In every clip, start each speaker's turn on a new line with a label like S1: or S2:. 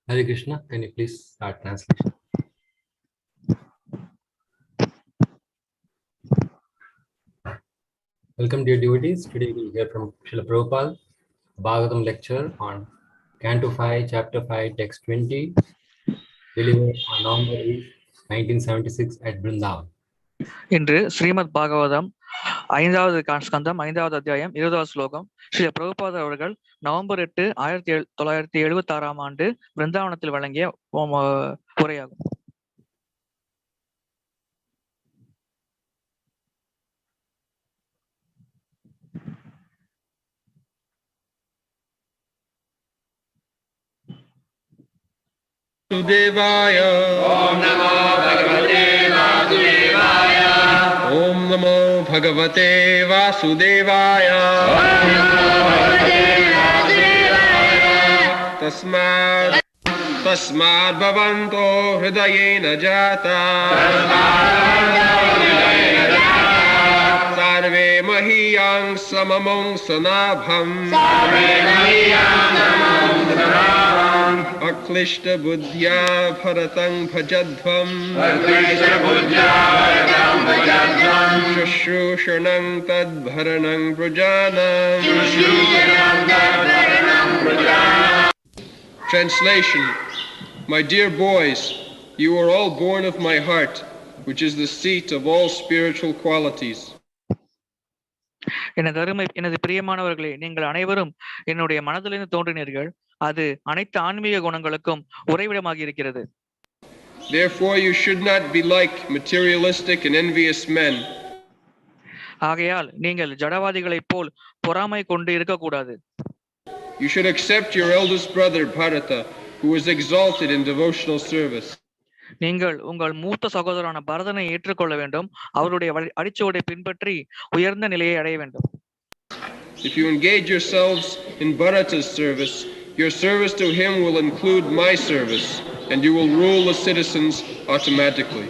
S1: Hare Krishna, can you please start translation? Welcome, dear devotees. Today we'll hear from Srila Prabhupada, Bhagavatam lecture on Canto 5, Chapter 5, Text 20, delivered on November 8, 1976 at Vrindavan.
S2: இன்று ஸ்ரீமத் பாகவதம் 5வது ஸ்கந்தம் 5வது அத்தியாயம் 20வது ஸ்லோகம் ஸ்ரீ பிரபுபாத அவர்கள் November 8, 1976 ஆண்டு பிருந்தாவனத்தில் வழங்கிய உரையாகும்.
S3: Vasudevaya. Om Namo Bhagavate Vasudevaya. Om Namo Bhagavate Vasudevaya. Om Namo Bhagavate Vasudevaya. Tasmād bhavanto hṛdayena jātāḥ. Sarve mahīyāṁsam amum sanābham. akliṣṭa-buddhyā bharatam bhajadhvam. śuśrūṣaṇaṁ tad bharaṇaṁ prajānām. Translation. My dear boys, you are all born of my heart, which is the seat of all spiritual qualities.
S2: எனது பிரியமானவர்களே, நீங்கள் அனைவரும் என்னுடைய மனதிலிருந்து தோன்றினீர்கள். அது அனைத்து ஆன்மீக குணங்களுக்கும் உறைவிடமாகி இருக்கிறது.
S3: Therefore you should not be like materialistic and envious men.
S2: ஆகையால் நீங்கள் ஜடவாதிகளைப் போல் பொறாமை கொண்டு இருக்கக்கூடாது.
S3: You should accept your eldest brother Bharata, who was exalted in devotional service.
S2: நீங்கள் உங்கள் மூத்த சகோதரனான பரதனை ஏற்றுக்கொள்ள வேண்டும். அவருடைய அடிச்சுவடை பின்பற்றி உயர்ந்த நிலையை அடைய வேண்டும்.
S3: If you engage yourselves in Bharata's service, your service to him will include my service, and you will rule the citizens automatically.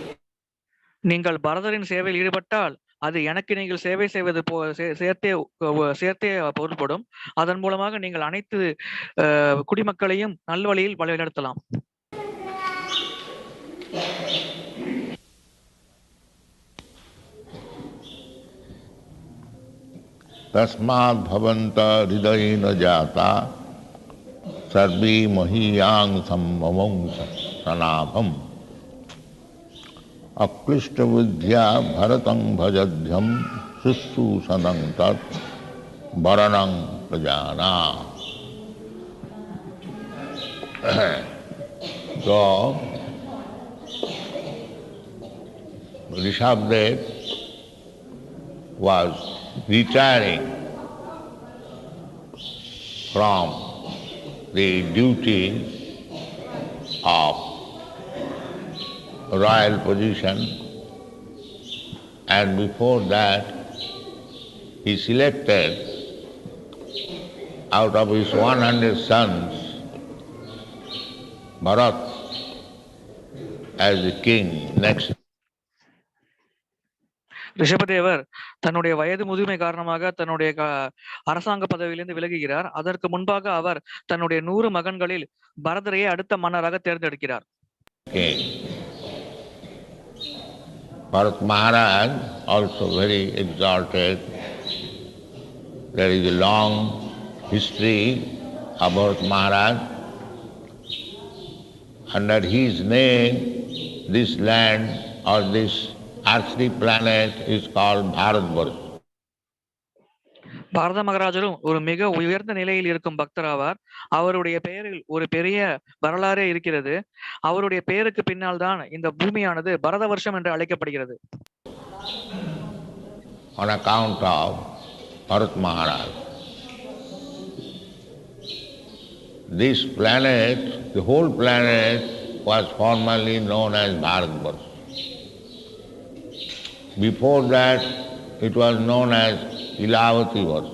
S2: நீங்கள் பரதரின் சேவையில் ஈடுபட்டால் அது எனக்கு நீங்கள் சேவை செய்வது சேர்த்தே பொருள்படும். அதன் மூலமாக நீங்கள் அனைத்து குடிமக்களையும் நல்வழியில் வழிநடத்தலாம்.
S4: tasmād bhavanta hṛdayena jātāḥ sarve mahīyāṁsam amuṁ sanābham akliṣṭa-buddhyā bharatam bhajadhvam śuśrūṣaṇaṁ tat bharaṇaṁ prajānām. So, Rishabdev was retiring from the duties of royal position, and before that he selected out of his 100 sons Bharata as the king next.
S2: ரிஷபதேவர் தன்னுடைய வயது முதுமை காரணமாக தன்னுடைய அரசாங்க பதவியிலிருந்து விலகுகிறார். அதற்கு முன்பாக அவர் தன்னுடைய 100 மகன்களில் பரதரையே அடுத்த மன்னராக தேர்ந்தெடுக்கிறார்.
S4: Bharat Maharaj also very exalted. There is a long history of Bharat Maharaj. Under his name, this land or this earthly planet is called Bharatvarsh.
S2: பாரத மகாராஜரும் ஒரு மிக உயர்ந்த நிலையில் இருக்கும் பக்தர் ஆவார். அவருடைய பெயரில் ஒரு பெரிய வரலாறே இருக்கிறது. அவருடைய பெயருக்கு பின்னால் தான் இந்த பூமியானது பரத வருஷம் என்று அழைக்கப்படுகிறது.
S4: On account of Bharat Maharaj, this planet, the whole planet was formerly known as Bharatvarsh. Before that, it was known as Ilavati Varsh.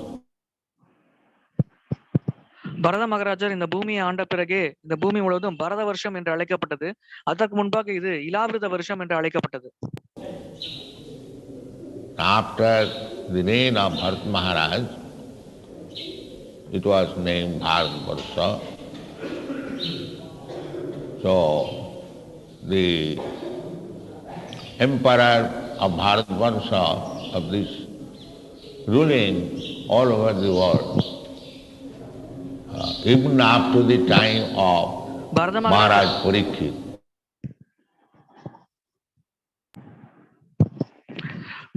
S2: பரத மகாராஜர் இந்த பூமியை ஆண்ட பிறகே இந்த பூமி முழுவதும் பரத வருஷம் என்று அழைக்கப்பட்டது. அதற்கு முன்பாக இது இலாவிரத வருஷம் என்று அழைக்கப்பட்டது.
S4: After the reign of Bharat Maharaj, it was named Bharatvarsha. So the emperor of Bharatvaṁsha, of this ruling all over the world, even up to the time of Maharaj Parikshit.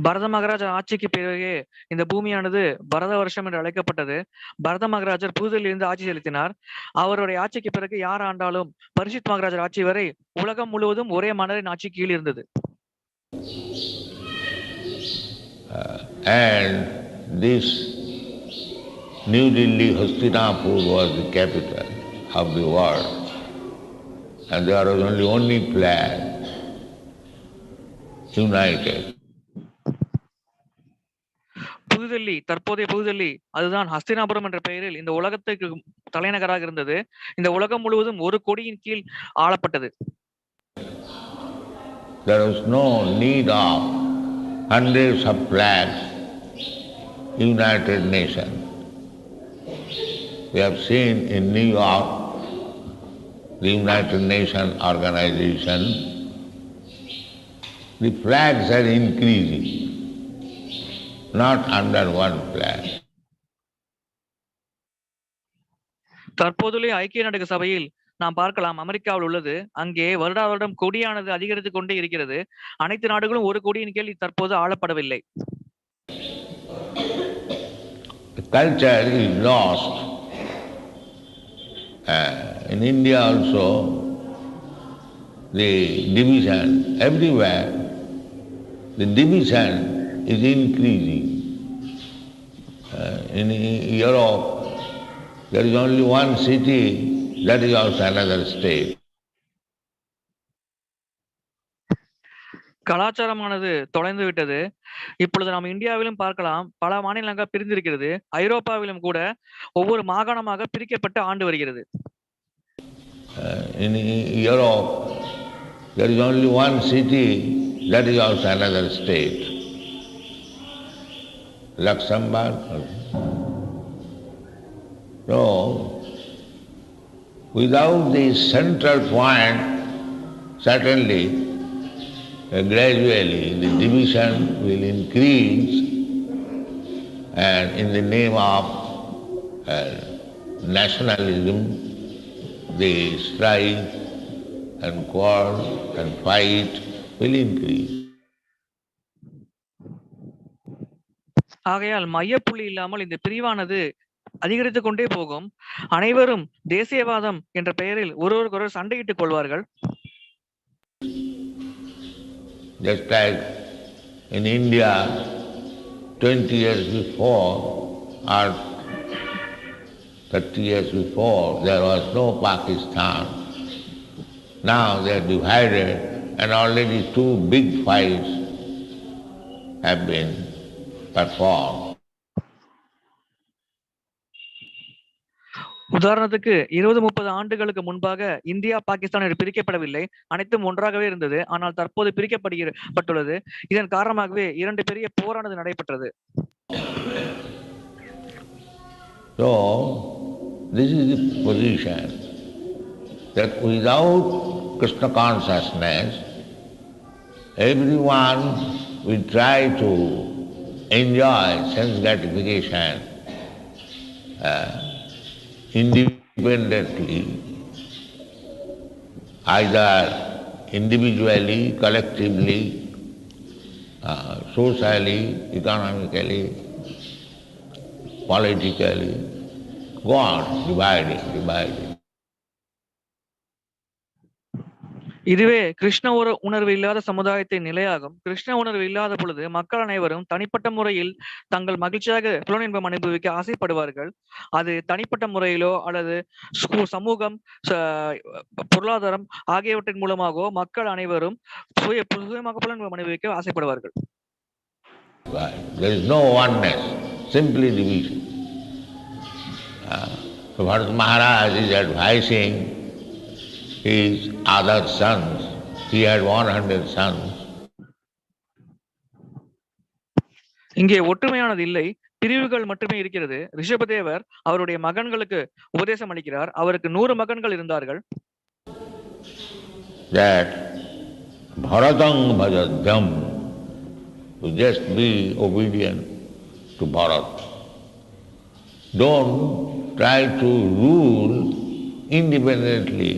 S2: பரத மகாராஜா ஆட்சிக்கு பிறகு இந்த பூமியானது பரத வருஷம் என்று அழைக்கப்பட்டது. பரத மகாராஜர் புதுதில்லியிலிருந்து ஆட்சி செலுத்தினார். அவருடைய ஆட்சிக்கு பிறகு யார் ஆண்டாலும் பரிஷித் மகாராஜர் ஆட்சி வரை உலகம் முழுவதும் ஒரே மன்னரின் ஆட்சி கீழ் இருந்தது.
S4: And this New Delhi, Hastinapur was the capital of the world, and there was only flag united.
S2: புதுதில்லி, தற்போதைய புதுதில்லி, அதுதான் ஹஸ்தினாபுரம் என்ற பெயரில் இந்த உலகத்துக்கு தலைநகராக இருந்தது. இந்த உலகம் முழுவதும் ஒரு கொடியின் கீழ் ஆளப்பட்டது.
S4: There was no need of hundreds of flags, United Nations. We have seen in New York, the United Nations organization, the flags are increasing, not under one flag.
S2: தற்போதுள்ள ஐக்கிய நாடுகள் சபையில் நாம் பார்க்கலாம், அமெரிக்காவில் உள்ளது. அங்கே வருடா வருடம் கொடியானது அதிகரித்துக் கொண்டே இருக்கிறது. அனைத்து நாடுகளும் ஒரு கொடியின் கீழ் தற்போது ஆளப்படவில்லை.
S4: The culture is lost. In India also, the division everywhere, the division is increasing. In Europe, there is only one city, that is also another state.
S2: கலாச்சாரமானது தொலைந்து விட்டது. இப்பொழுது நாம் இந்தியாவிலும் பார்க்கலாம், பல மாநிலங்கள் பிரிந்திருக்கிறது. ஐரோப்பாவிலும் கூட ஒவ்வொரு மாகாணமாக பிரிக்கப்பட்டு ஆண்டு வருகிறது.
S4: In Europe, there is only one city, that is also another state. Luxembourg. So, without the central point, certainly, gradually the division will increase, and in the name of nationalism, the strife and quarrel and fight will increase.
S2: ஆகையால் மையப்புள்ளி இல்லாமல் இந்த பிரிவானது அதிகரித்துக் கொண்டே போகும். அனைவரும் தேசியவாதம் என்ற பெயரில் ஒருவருக்கொருவர் சண்டையிட்டுக் கொள்வார்கள்.
S4: Just like in India 20 years before or 30 years before, there was no Pakistan. Now they are divided, and already two big fights have been performed.
S2: உதாரணத்துக்கு 20-30 ஆண்டுகளுக்கு முன்பாக இந்தியா பாகிஸ்தான் என்று பிரிக்கப்படவில்லை, அனைத்தும் ஒன்றாகவே இருந்தது. ஆனால் தற்போது பிரிக்கப்பட்டுள்ளது. இதன் காரணமாகவே 2 பெரிய போரானது நடைபெற்றது.
S4: So this is the position that without Krishna consciousness, everyone will try to enjoy sense gratification independently, either individually, collectively, socially, economically, politically, go on dividing.
S2: இதுவே கிருஷ்ண உணர்வு இல்லாத சமுதாயத்தின் நிலையாகும். கிருஷ்ண உணர்வு இல்லாத பொழுது மக்கள் அனைவரும் தனிப்பட்ட முறையில் தங்கள் மகிழ்ச்சியாக புலனின்பம் அனுபவிக்க ஆசைப்படுவார்கள். அது தனிப்பட்ட முறையிலோ அல்லது சமூகம், பொருளாதாரம் ஆகியவற்றின் மூலமாகவோ மக்கள் அனைவரும் சுயமாக புலனின்பம் அனுபவிக்க ஆசைப்படுவார்கள்.
S4: There is no oneness, simply division. So Bharata Maharaj is advising his other sons. He had 100 sons.
S2: இங்கே ஒற்றுமையானது இல்லை, பிரிவுகள் மட்டுமே இருக்கிறது. ரிஷபதேவர் அவருடைய மகன்களுக்கு உபதேசம் அளிக்கிறார். அவருக்கு 100 மகன்கள் இருந்தார்கள்.
S4: that bharatam bhajadhvam, to just be obedient to Bharata. Don't try to rule independently,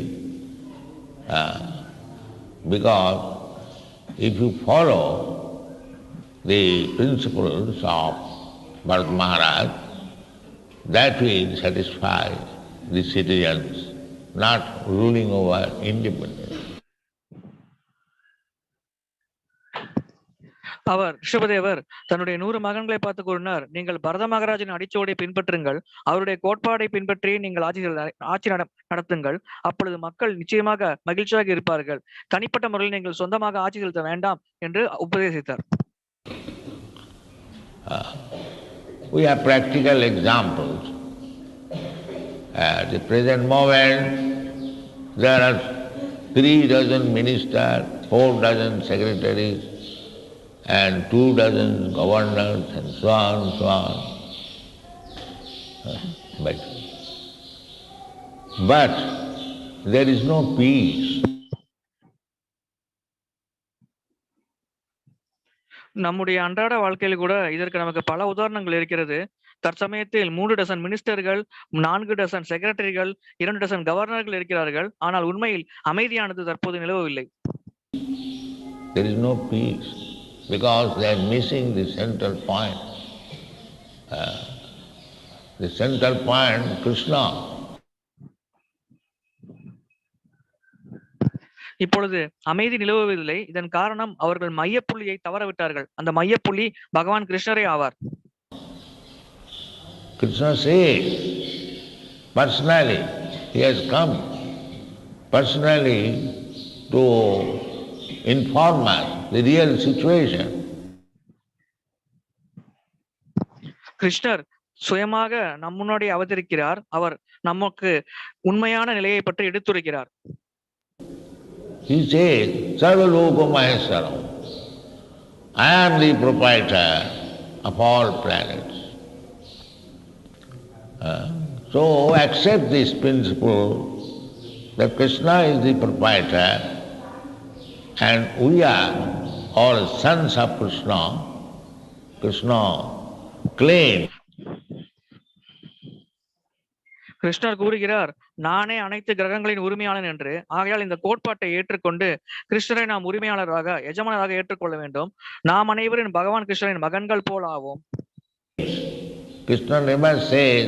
S4: because if you follow the principles of Bharata Maharaj, that will satisfy the citizens, not ruling over independently.
S2: அவர் ரிஷபதேவர் தன்னுடைய 100 மகன்களை பார்த்து கூறினார், நீங்கள் பரத மகாராஜின் அடிச்சோடை பின்பற்றுங்கள், அவருடைய கோட்பாடை பின்பற்றி நீங்கள் ஆட்சி நடத்துங்கள், அப்பொழுது மக்கள் நிச்சயமாக மகிழ்ச்சியாக இருப்பார்கள். தனிப்பட்ட முறையில் நீங்கள் சொந்தமாக ஆட்சி செலுத்த வேண்டாம் என்று உபதேசித்தார்.
S4: We have practical examples. At the present moment, there are 3 dozen ministers, 4 dozen secretaries, and 2 dozen governors, and so on, so on. But there is no peace.
S2: நம்முடைய அன்றாட வாழ்க்கையில் கூட இதற்கு நமக்கு பல உதாரணங்கள் இருக்கிறது. தற்சமயத்தில் 3 டசன் மினிஸ்டர்கள், 4 டசன் செக்ரட்டரிகள், 2 டசன் கவர்னர்கள் இருக்கிறார்கள். ஆனால் உண்மையில் அமைதியானது தற்போது நிலவவில்லை.
S4: There is no peace because they are missing the central point. The central point, Krsna.
S2: இப்பொழுது அமைதி நிலவுவதில்லை. இதன் காரணம் அவர்கள் மையப்புள்ளியை தவறவிட்டார்கள். அந்த மையப்புள்ளி பகவான் கிருஷ்ணரே ஆவார்.
S4: Krishna says, personally, he has come personally to inform us the real situation.
S2: கிருஷ்ணர் சுயமாக நம் முன்னாடி அவதரிக்கிறார். அவர் நமக்கு உண்மையான நிலையை பற்றி எடுத்துரைக்கிறார்.
S4: He says, sarve loka maheshwaram. I am the proprietor of all planets. So accept this principle that Krishna is the proprietor and we are all sons of Krishna. Krishna claims.
S2: கிருஷ்ணர் கூறுகிறார், நானே அனைத்து கிரகங்களின் உரிமையாளன் என்று. ஆகையால் இந்த கோட்பாட்டை ஏற்றுக்கொண்டு கிருஷ்ணரை நாம் உரிமையாளராக, எஜமானராக ஏற்றுக்கொள்ள வேண்டும். நாம் அனைவரும் பகவான் கிருஷ்ணரின் மகன்கள் போல் ஆவோம்.
S4: Krishna never says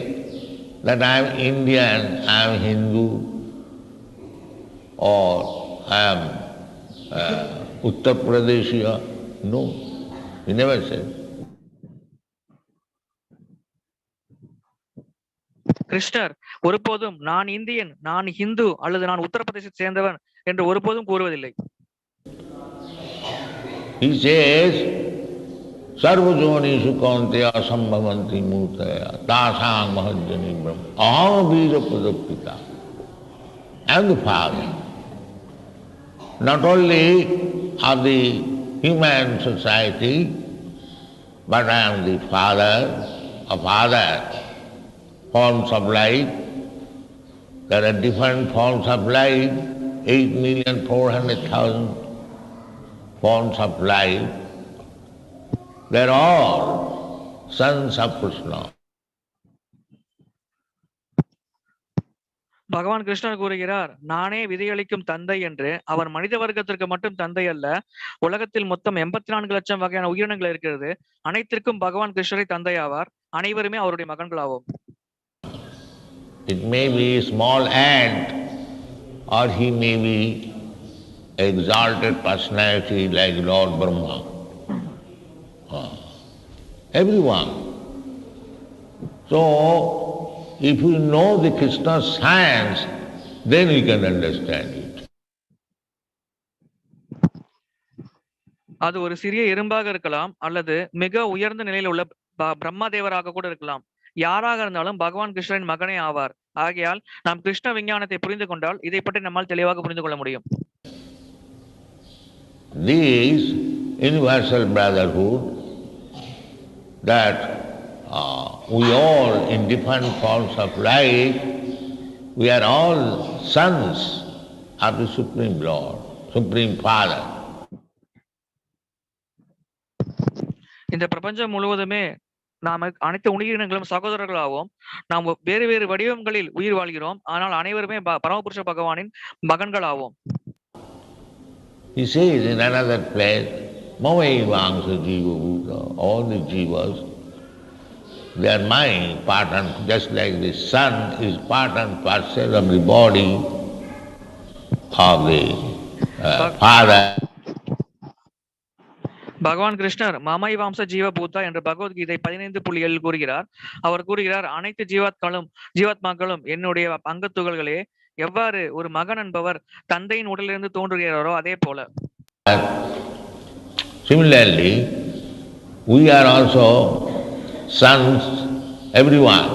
S4: that I am Indian, I am Hindu, or I am Uttar Pradeshiya. No, he never said.
S2: கிருஷ்ணர் ஒருபோதும் நான் இந்தியன், நான் ஹிந்து அல்லது நான் உத்தரப்பிரதேசத்தை சேர்ந்தவன் என்று ஒருபோதும் கூறுவதில்லை.
S4: He says, sarvajonishu kaunteya sambhavanti murtaya tasāṁ mahajjani brahma aham bija pradapita. I am the father, not only of the human society, but I am the father of other forms of life. There are different forms of life, 8,400,000 forms of life. They are all sons of Krishna.
S2: பகவான் கிருஷ்ணர் கூறுகிறார், நானே விதையளிக்கும் தந்தை என்று. அவர் மனித வர்க்கத்திற்கு மட்டும் தந்தை அல்ல, உலகத்தில் மொத்தம் 84 லட்சம் வகையான உயிரினங்கள் இருக்கிறது. அனைத்திற்கும் பகவான் கிருஷ்ணரை தந்தை ஆவார். அனைவருமே அவருடைய மகன்களாவோம்.
S4: It may be a small ant, or he may be exalted personality like Lord Brahma. Everyone. So, if you know the Krishna science, then you can understand it.
S2: அது ஒரு சிறிய எறும்பாக இருக்கலாம், அல்லது மிக உயர்ந்த நிலையில் உள்ள பிரம்மா தேவராக கூட இருக்கலாம். யாராக இருந்தாலும் பகவான் கிருஷ்ணரின் மகனே ஆவார். ஆகையால் நாம் கிருஷ்ண விஞ்ஞானத்தை புரிந்து கொண்டால் இதை பற்றி நம்மால் தெளிவாக புரிந்து கொள்ள முடியும்.
S4: This universal brotherhood, that we all in different forms of life, we are all sons of the Supreme Lord. Supreme Father.
S2: இந்த பிரபஞ்சம் முழுவதுமே நாம் அனைத்து உயிரினங்களும் சகோதரர்களாகவும் நாம் வேறு வேறு வடிவங்களில் உயிர் வாழ்கிறோம். ஆனால் அனைவருமே பரமபுருஷ பகவானின் மகன்களாவோம்.
S4: He says in another place, mahīyāṁsam jīva-bhūtā, all the jivas, they are mine, part and just like the sun is part and parcel of the body of the Father.
S2: பகவான் கிருஷ்ணர் mahīyāṁsam ஜீவபூதா என்ற பகவத்கீதை 15.7 கூறுகிறார். அவர் கூறுகிறார், அனைத்து ஜீவாத்மாக்களும் என்னுடைய அங்கத்துகள்களே. எவ்வாறு ஒரு மகன் என்பவர் தந்தையின் உடலிலிருந்து தோன்றுகிறாரோ அதே போல.
S4: Similarly, we are also sons, everyone,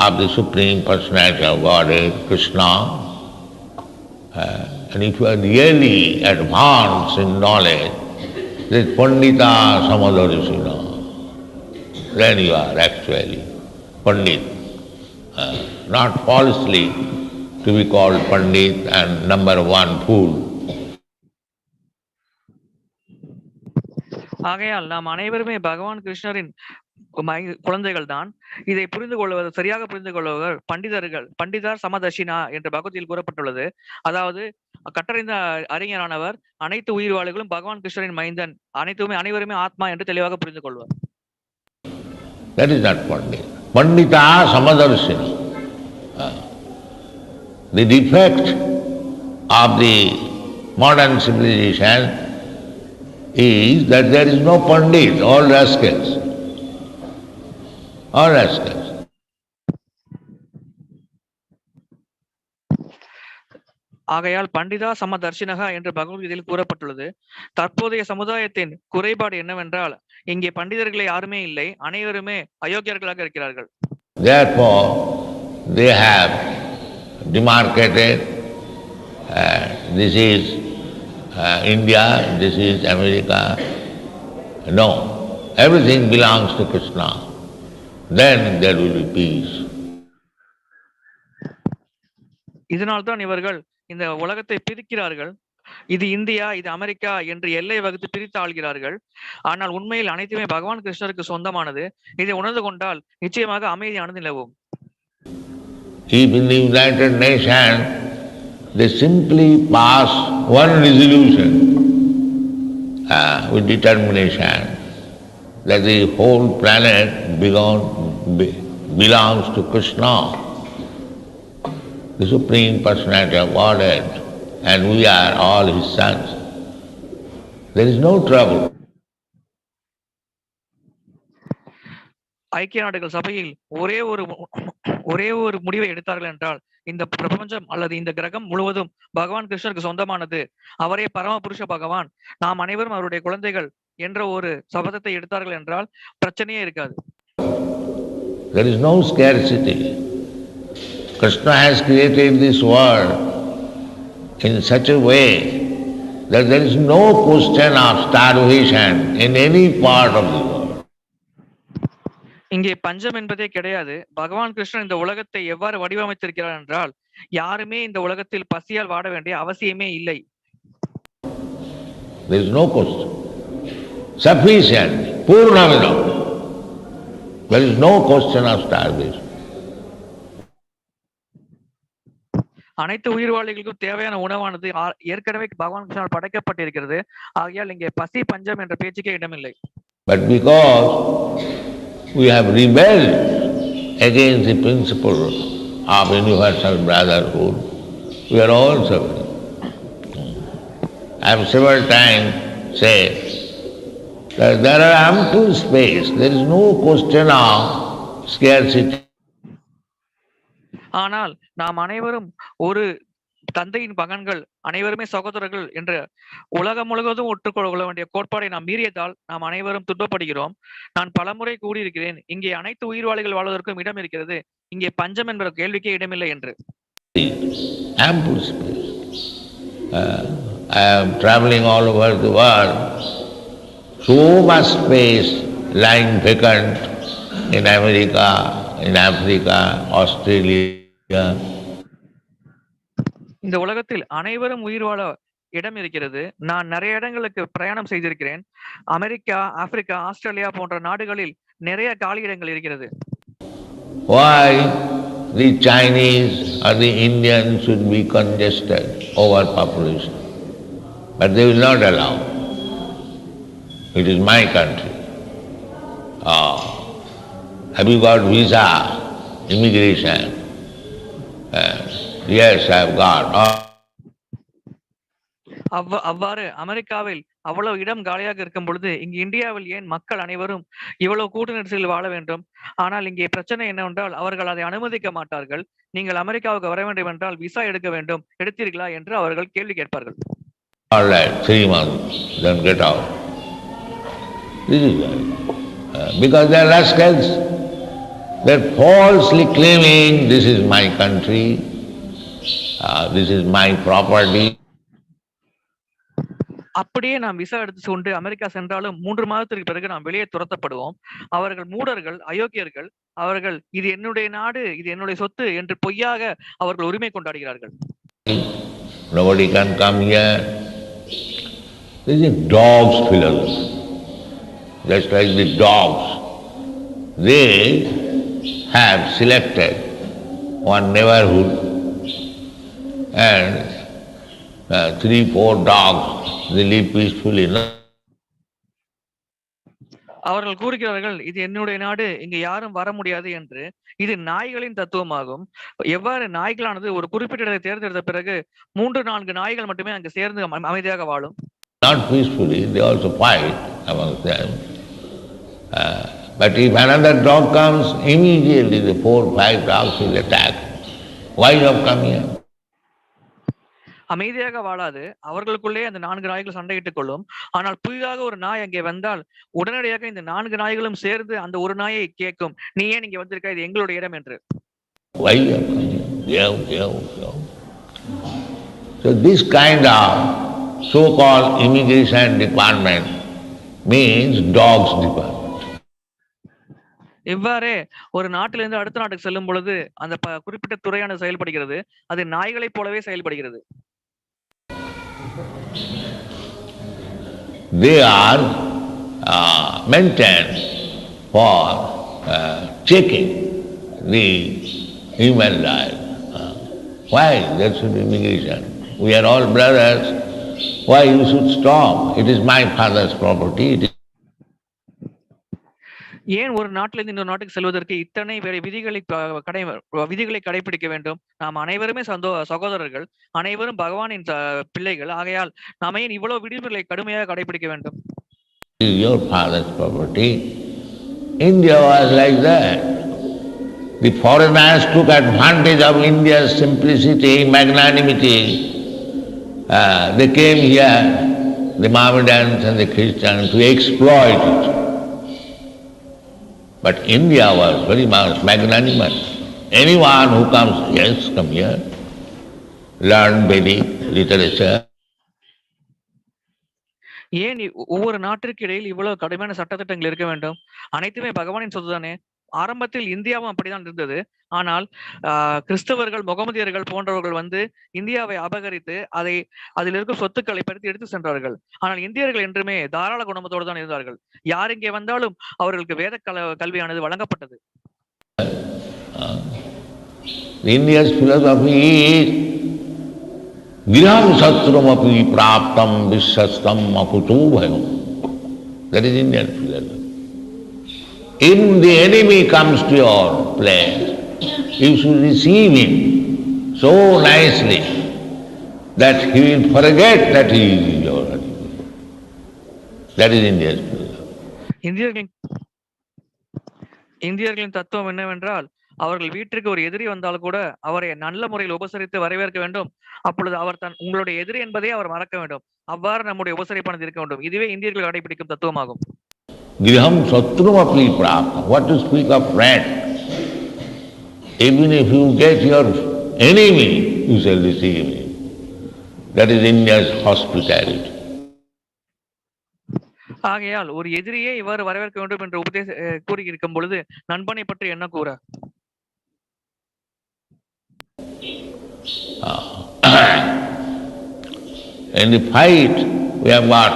S4: of the Supreme Personality of Godhead, Krsna. And if you are really advanced in knowledge, this Pandita Samadarishina, then you are actually Pandit. Not falsely to be called Pandit and number one fool.
S2: ஆகையால் நாம் அனைவருமே பகவான் கிருஷ்ணரின் குழந்தைகள் தான். இதை புரிந்து கொள்வது, சரியாக புரிந்து கொள்வர்கள் பண்டிதர் சமதர்ஷினா என்ற பகவத்தில் கூறப்பட்டுள்ளது. அதாவது கற்றறிந்த அறிஞரானவர் அனைத்து உயிர் வாழுகளும் பகவான் கிருஷ்ணரின் மைந்தன், அனைவருமே ஆத்மா என்று தெளிவாக புரிந்து கொள்வார்.
S4: That is not Pandit. Pandita Samadarshina. The defect of the modern civilization is that there is no Pandit, all rascals. All rascals.
S2: ஆகையால் பண்டிதா சமதர்ஷினகா என்று பகவத்கீதையில் கூறப்பட்டுள்ளது. தற்போதைய சமுதாயத்தின் குறைபாடு என்னவென்றால் இங்கே பண்டிதர்களை யாருமே இல்லை, அனைவருமே அயோக்கியர்களாக இருக்கிறார்கள்.
S4: Therefore, they have demarcated this is India, this is America. No, everything belongs to Krishna. Then there will be peace.
S2: இதனால்தான் இவர்கள் இந்த உலகத்தை பிரிக்கிறார்கள். இது இந்தியா, இது அமெரிக்கா என்று எல்லை வகுத்து பிரித்து ஆள்கிறார்கள். ஆனால் உண்மையில் அனைத்துமே பகவான் கிருஷ்ணருக்கு சொந்தமானது. இதை உணர்ந்து கொண்டால் நிச்சயமாக அமைதியானது நிலவும்.
S4: If in the United Nations they simply pass one resolution with determination that the whole planet belongs to Krishna, the Supreme Personality of Godhead, and we are all his sons, there is no trouble.
S2: ஐக்கிய நாடுகள் சபையில் ஒரே ஒரு முடிவை எடுத்தார்கள் என்றால் இந்த பிரபஞ்சம் அல்லது இந்த கிரகம் முழுவதும் பகவான் கிருஷ்ணருக்கு சொந்தமானது, அவரே பரமபுருஷ பகவான், நாம் அனைவரும் அவருடைய குழந்தைகள் என்ற ஒரு சபதத்தை எடுத்தார்கள் என்றால் பிரச்சனையே இருக்காது.
S4: There is no scarcity. Krishna has created this world in such a way that there is no question of starvation in any part of the world.
S2: இங்கே பஞ்சம் என்பதே கிடையாது. பகவான் கிருஷ்ணன் இந்த உலகத்தை எவ்வாறு வடிவமைத்திருக்கிறார் என்றால் யாருமே இந்த உலகத்தில் பசியால் வாட வேண்டிய அவசியமே இல்லை.
S4: There is no question. Sufficient, purnamidam. There is no question of starvation.
S2: அனைத்து உயிர்வாழிகளுக்கும் தேவையான உணவானது ஏற்கனவே பகவான் கிருஷ்ணனால் படைக்கப்பட்டிருக்கிறது. ஆகையால் இங்கே பசி பஞ்சம் என்ற பேச்சுக்கே இடமில்லை.
S4: But because we have rebelled against the principle of universal brotherhood, we are all suffering. I have several times said that there are ample space, there is no question of scarcity.
S2: ஆனால் நாம் அனைவரும் ஒரு தந்தையின் மகன்கள், அனைவருமே சகோதரர்கள் என்ற உலகம் முழுவதும் ஒற்றுக்கொள்ள வேண்டிய கோட்பாடை நாம் மீறியதால் நாம் அனைவரும் துன்பப்படுகிறோம். நான் பலமுறை கூறியிருக்கிறேன், இங்கே அனைத்து உயிர்வாழிகள் வாழ்வதற்கும் இடம் இருக்கிறது, இங்கே பஞ்சம் என்ற கேள்விக்கே இடமில்லை என்று.
S4: Ample space. I am traveling all over the world. So much space lying vacant in America, in Africa, Australia.
S2: இந்த உலகத்தில் அனைவரும் உயிர் வாழ இடம் இருக்கிறது. நான் நிறைய இடங்களுக்கு பிரயாணம் செய்திருக்கிறேன். அமெரிக்கா, ஆப்பிரிக்கா, ஆஸ்திரேலியா போன்ற நாடுகளில் நிறைய காலி இடங்கள் இருக்கிறது.
S4: Why the Chinese or the Indians should be congested, overpopulation? But they will not allow. It is my country. Have you got visa, immigration? Yes, I have got.
S2: அவ்வாறு அமெரிக்காவில் அவ்வளவு இடம் காலியாக இருக்கும் பொழுது இங்கு இந்தியாவில் ஏன் மக்கள் அனைவரும் இவ்வளவு கூட்ட நெரிசலில் வாழ வேண்டும்? ஆனால் இங்கே பிரச்சனை என்னவென்றால் அவர்கள் அதை அனுமதிக்க மாட்டார்கள். நீங்கள் அமெரிக்காவுக்கு வர வேண்டும் என்றால் விசா எடுக்க வேண்டும், எடுத்தீர்களா என்று அவர்கள் கேள்வி கேட்பார்கள்.
S4: All right, 3 months, then get out. This is because they are rascals. They are falsely claiming this is my country, this is my property.
S2: அப்படியே நாம் விசா எடுத்து கொண்டு அமெரிக்கா சென்றாலும் 3 மாதத்திற்கு பிறகு நாம் வெளியே துரத்தப்படுவோம். அவர்கள் மூடர்கள், அயோக்கியர்கள். அவர்கள் இது என்னுடைய நாடு, இது என்னுடைய சொத்து என்று பொய்யாக அவர்கள் உரிமை கொண்டாடுகிறார்கள்.
S4: Nobody can come here. This is dogs' philosophy. Just like the dogs, they have selected one neighborhood and 3-4 dogs, they live peacefully.
S2: அவர்கள் கூறுகிறார்கள் இது என்னுடைய நாடு, இங்கு யாரும் வர முடியாது என்று. இது நாய்களின் தத்துவமாகும். எவ்வாறு நாய்களானது ஒரு குறிப்பிட்ட இடத்தை தேர்ந்தெடுத்த பிறகு 3-4 நாய்கள் மட்டுமே அங்கு சேர்ந்து அமைதியாக வாழும்.
S4: Not peacefully, they also fight among them. But if another dog comes, immediately the 4-5 dogs will attack. Why you have come here?
S2: அமைதியாக வாழாது, அவர்களுக்குள்ளே அந்த 4 நாய்கள் சண்டையிட்டுக் கொள்ளும். ஆனால் புதிதாக ஒரு நாய் அங்கே வந்தால் உடனடியாக இந்த 4 நாய்களும் சேர்ந்து அந்த ஒரு நாயை கேட்கும், நீ ஏன் இங்கே வந்திருக்க, இது எங்களுடைய இடம் என்று.
S4: Why you have come here? Yeah. So this kind of so-called immigration department means dogs department.
S2: இவ்வாறே ஒரு நாட்டிலிருந்து அடுத்த நாட்டுக்கு செல்லும் பொழுது அந்த குறிப்பிட்ட துறையானது செயல்படுகிறது. அது நாய்களைப் போலவே செயல்படுகிறது.
S4: They are maintained for checking the human life. Why there should be immigration? We are all brothers. Why you should stop? It is my father's property.
S2: ஏன் ஒரு நாட்டிலிருந்து இன்னொரு நாட்டுக்கு செல்வதற்கு இத்தனை விதிகளை கடைபிடிக்க வேண்டும்? நாம் அனைவருமே சகோதரர்கள், அனைவரும் பகவானின் பிள்ளைகள். ஆகையால் நாம் ஏன் இவ்வளவு விதிமுறைகளை கடுமையாக கடைபிடிக்க வேண்டும்?
S4: Your father's property. India was like that. The foreigners took advantage of India's simplicity, magnanimity. They came here, the Mohammedans and the Christians, to exploit it. But India was very much magnanimous. Anyone who comes, yes, come here, learn Vedic literature.
S2: ஏன் ஒவ்வொரு நாட்டிற்கு இடையில் இவ்வளவு கடுமையான சட்டத்திட்டங்கள் இருக்க வேண்டும்? அனைத்துமே பகவானின் சொத்துதானே. ஆரம்பத்தில் இந்தியாவும் அப்படிதான் இருந்தது. ஆனால் கிறிஸ்தவர்கள், முகமதியர்கள் போன்றவர்கள் வந்து இந்தியாவை அபகரித்து அதில் இருக்கும் சொத்துக்களை பறித்து எடுத்து சென்றார்கள். ஆனால் இந்தியர்கள் என்றுமே தாராள குணமத்தோடு தான் இருந்தார்கள். யார் இங்கே வந்தாலும் அவர்களுக்கு வேத கல்வியானது வழங்கப்பட்டது.
S4: India's philosophy is griham satramapi praptam vishastam aputo bhayam. That is Indian philosophy. If the enemy comes to your place, you should receive him so nicely that he will forget that he is your enemy. That is India's philosophy.
S2: இந்தியர்களின் தத்துவம் என்னவென்றால், அவர்கள் வீட்டிற்கு ஒரு எதிரி வந்தால் கூட அவரை நல்ல முறையில் உபசரித்து வரவேற்க வேண்டும். அப்பொழுது அவர் உங்களுடைய எதிரி என்பதை அவர் மறக்க வேண்டும். அவ்வாறு நம்முடைய உபசரிப்பானது இருக்க வேண்டும். இதுவே இந்தியர்கள் கடைபிடிக்கும் தத்துவமாகும்.
S4: Griham satramapi praptam. What to speak of friend? Even if you get your enemy, you shall receive him. That is India's hospitality.
S2: ஆகையால் ஒரு எதிரியே இவ்வாறு வரவேற்க வேண்டும் என்று கூறி இருக்கும் பொழுது நண்பனை பற்றி என்ன கூற?
S4: In the fight, we have got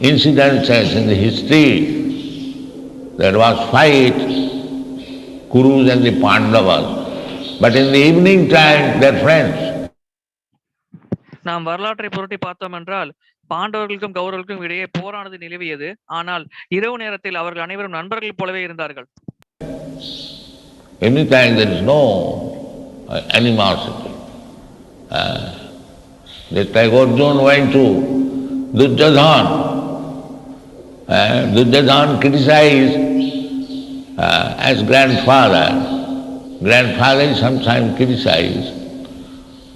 S4: incidences in the history. There was fight, Kurus and the Pandavas. But in the evening time, they're friends.
S2: நாம் வரலாற்றை புரட்டி பார்த்தோம் என்றால் பாண்டவர்களுக்கும் கௌரவர்களுக்கும் இடையே போரானது நிலவியது. ஆனால் இரவு நேரத்தில் அவர்கள் அனைவரும் நண்பர்கள் போலவே இருந்தார்கள்.
S4: Anytime there is no animosity. Just like Arjuna went to Duryodhana. Duryodhana criticized as grandfather. Grandfather is sometimes criticized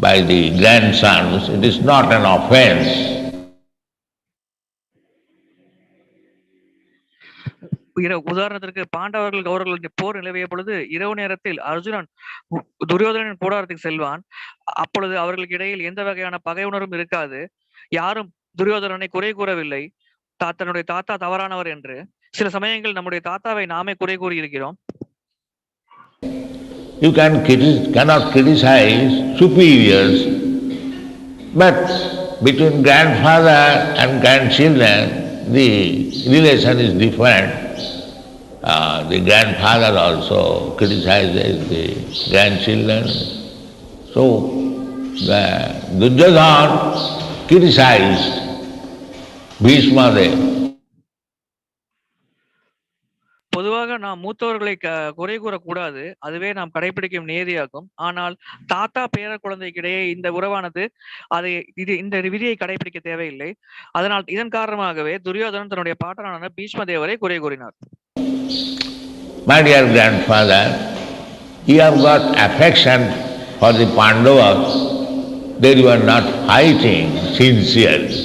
S4: by the grandsons. It is not an offense.
S2: உதாரணத்திற்கு பாண்டவர்கள் கௌரவர்களுடைய போர் நிலவிய பொழுது இரவு நேரத்தில் அர்ஜுனன் துரியோதனன் கூடாரத்துக்கு செல்வான். அப்பொழுது அவர்களுக்கு இடையில் எந்த வகையான பகை உணர்வும் இருக்காது. யாரும் துரியோதனனை குறை கூறவில்லை, தன்னுடைய தாத்தா தவறானவர் என்று. சில சமயங்கள் நம்முடைய தாத்தாவை நாமே குறை கூறி இருக்கிறோம்.
S4: You cannot criticize superiors, but between grandfather and grandchildren, the relation is different. The grandfather also criticizes the grandchildren. So, Duryodhana criticized Bhishma.
S2: பொதுவாக நாம் மூத்தவர்களை குறை கூறக்கூடாது, அதுவே நாம் கடைபிடிக்கும் நியதியாகும். ஆனால் தாத்தா பேர குழந்தைக்கிடையே இந்த உறவானது இந்த விதியை கடைபிடிக்க தேவையில்லை. அதனால் இதன் காரணமாகவே துரியோதனன் தன்னுடைய பாட்டனான பீஷ்ம தேவரை குறை கூறினார்.
S4: My dear grandfather, you have got affection for the Pandavas, that you are not fighting sincerely.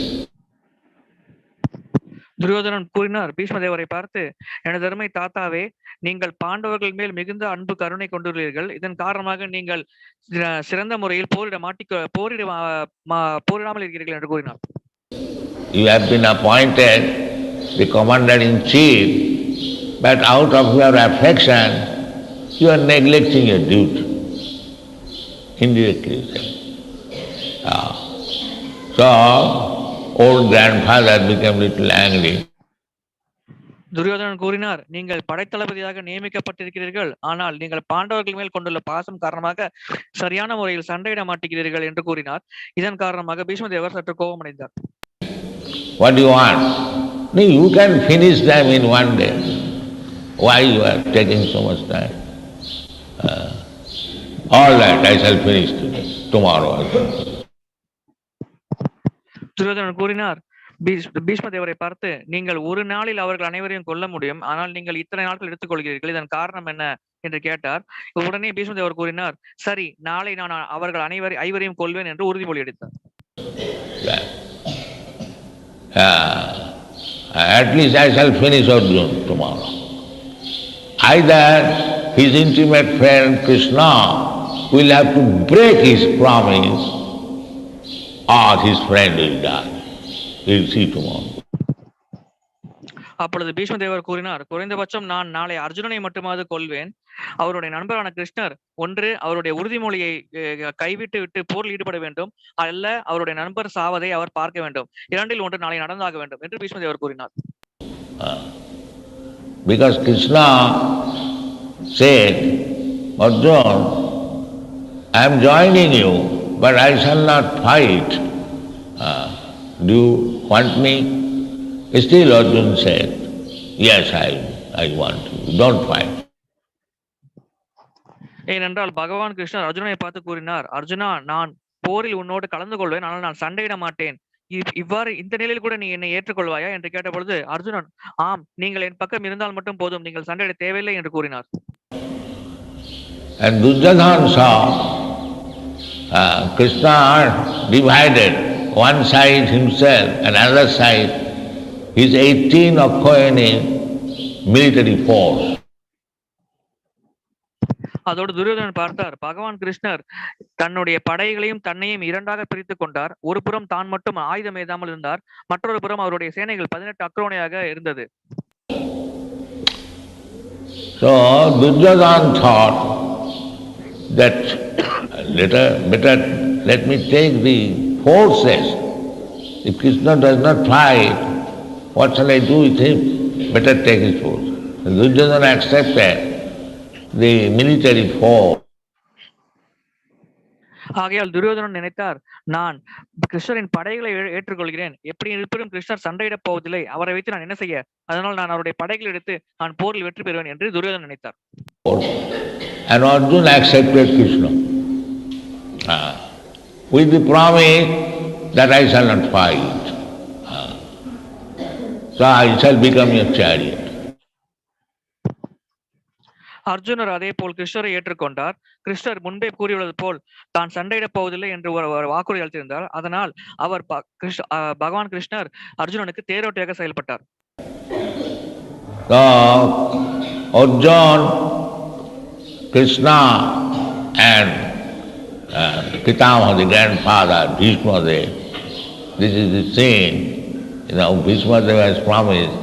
S2: Duryodhanan கூறினார் பீஷ்ம தேவரை பார்த்து, எனது அருமை தாத்தாவே, நீங்கள் பாண்டவர்கள் மேல் மிகுந்த அன்பு கருணை கொண்டுள்ளீர்கள். இதன் காரணமாக நீங்கள் சிறந்த முறையில் போரிடாமல் இருக்கிறீர்கள் என்று கூறினார்.
S4: You have been appointed the commander-in-chief, but out of your affection, you are neglecting your duty. Indirectly. So, old grandfather became little angry.
S2: Duryodhanan கூறினார், நீங்கள் படைத்தளபதியாக நியமிக்கப்பட்டிருக்கிறீர்கள், ஆனால் நீங்கள் பாண்டவர்கள் மேல் கொண்டுள்ள பாசம் காரணமாக சரியான முறையில் சண்டையிட மாட்டேங்கிறீர்கள் என்று கூறினார். இதன் காரணமாக பீஷ்ம தேவர் சற்று கோபமடைந்தார்.
S4: What do you want? No, you can finish them in one day. Why you are taking so much time? All that I shall finish today, tomorrow.
S2: Duryodhanan கூறினார் பீஷ்ம தேவரை பார்த்து, நீங்கள் ஒரு நாளில் அவர்கள் அனைவரையும் கொல்ல முடியும், ஆனால் நீங்கள் இத்தனை நாட்கள் எடுத்துக்கொள்கிறீர்கள், இதன் காரணம் என்ன என்று கேட்டார். உடனே பீஷ்ம தேவர் கூறினார், சரி, நாளை நான் அவர்கள் ஐவரையும் கொல்வேன் என்று உறுதிமொழி எடுத்தார்.
S4: At least I shall finish Arjuna tomorrow. Either his intimate friend Krsna will have to break his promise, or his friend will die. We'll see tomorrow.
S2: அப்பொழுது பீஷ்ம தேவர் கூறினார், குறைந்தபட்சம் நான் நாளை அர்ஜுனனை மட்டுமாவது கொல்வேன். அவருடைய நண்பரான கிருஷ்ணர் ஒன்று அவருடைய உறுதிமொழியை கைவிட்டு விட்டு போரில் ஈடுபட வேண்டும், அல்ல அவருடைய நண்பர் சாவதை அவர் பார்க்க வேண்டும். இரண்டில் ஒன்று நாளை நடந்தாக வேண்டும் என்று பீஷ்ம தேவர் கூறினார்.
S4: Because Krsna said, Arjuna, I am joining you, but I shall not fight. Do you want me? Still Arjuna said, yes, I want you. Don't fight.
S2: ஏனென்றால் பகவான் கிருஷ்ணர் அர்ஜுனனை பார்த்து கூறினார், அர்ஜுனா, நான் போரில் உன்னோடு கலந்து கொள்வேன், ஆனால் நான் சண்டையிட மாட்டேன். இவ்வாறு இந்த நிலையில் கூட நீ என்னை ஏற்றுக்கொள்வாயா என்று கேட்ட பொழுது அர்ஜுனன், ஆம், நீங்கள் என் பக்கம் இருந்தால் மட்டும் போதும், நீங்கள் சண்டையிட தேவையில்லை என்று கூறினார்.
S4: And Duryodhana saw Krsna divided, one side himself, another side his 18 Akkoyani military force.
S2: அதோடு துரியோதனன் பார்த்தார், பகவான் கிருஷ்ணர் தன்னுடைய படைகளையும் தன்னையும் இரண்டாக பிரித்துக் கொண்டார். ஒரு புறம் தான் மட்டும் ஆயுதம் ஏதாமல் இருந்தார், மற்றொரு புறம் அவருடைய சேனைகள் 18 அக்ரோணியாக இருந்தது.
S4: So Duryodhana thought that better let me take the forces. If Krishna does not fight, what shall I do with him? Better take his force. Duryodhana accepted the military force.
S2: ஆகையால் துரியோதனன் நினைத்தார், நான் கிருஷ்ணரின் படைகளை ஏற்றுக்கொள்கிறேன். எப்படி இருப்பினும் கிருஷ்ணர் சண்டையிடப் போவதில்லை, அவரை வைத்து நான் என்ன செய்ய? அதனால் நான் அவருடைய படைகளை எடுத்து நான் போரில் வெற்றி பெறுவேன் என்று துரியோதனன் நினைத்தார்.
S4: And Arjuna accepted Krishna with the promise that I shall not fight. So I shall become your chariot.
S2: அர்ஜுனர் அதே போல் கிருஷ்ணரை ஏற்றுக்கொண்டார். கிருஷ்ணர் முன்பே கூறியுள்ளது போல் தான் சண்டையிடப் போவதில்லை என்று ஒரு வாக்குறுதி அளித்திருந்தார். அதனால் அவர் பகவான் கிருஷ்ணர் அர்ஜுனனுக்கு தேரோட்டியாக செயல்பட்டார்.
S4: Arjuna, Krishna and Pitāmaha, the grandfather, Bhishma, this is the scene. Bhishma has promised.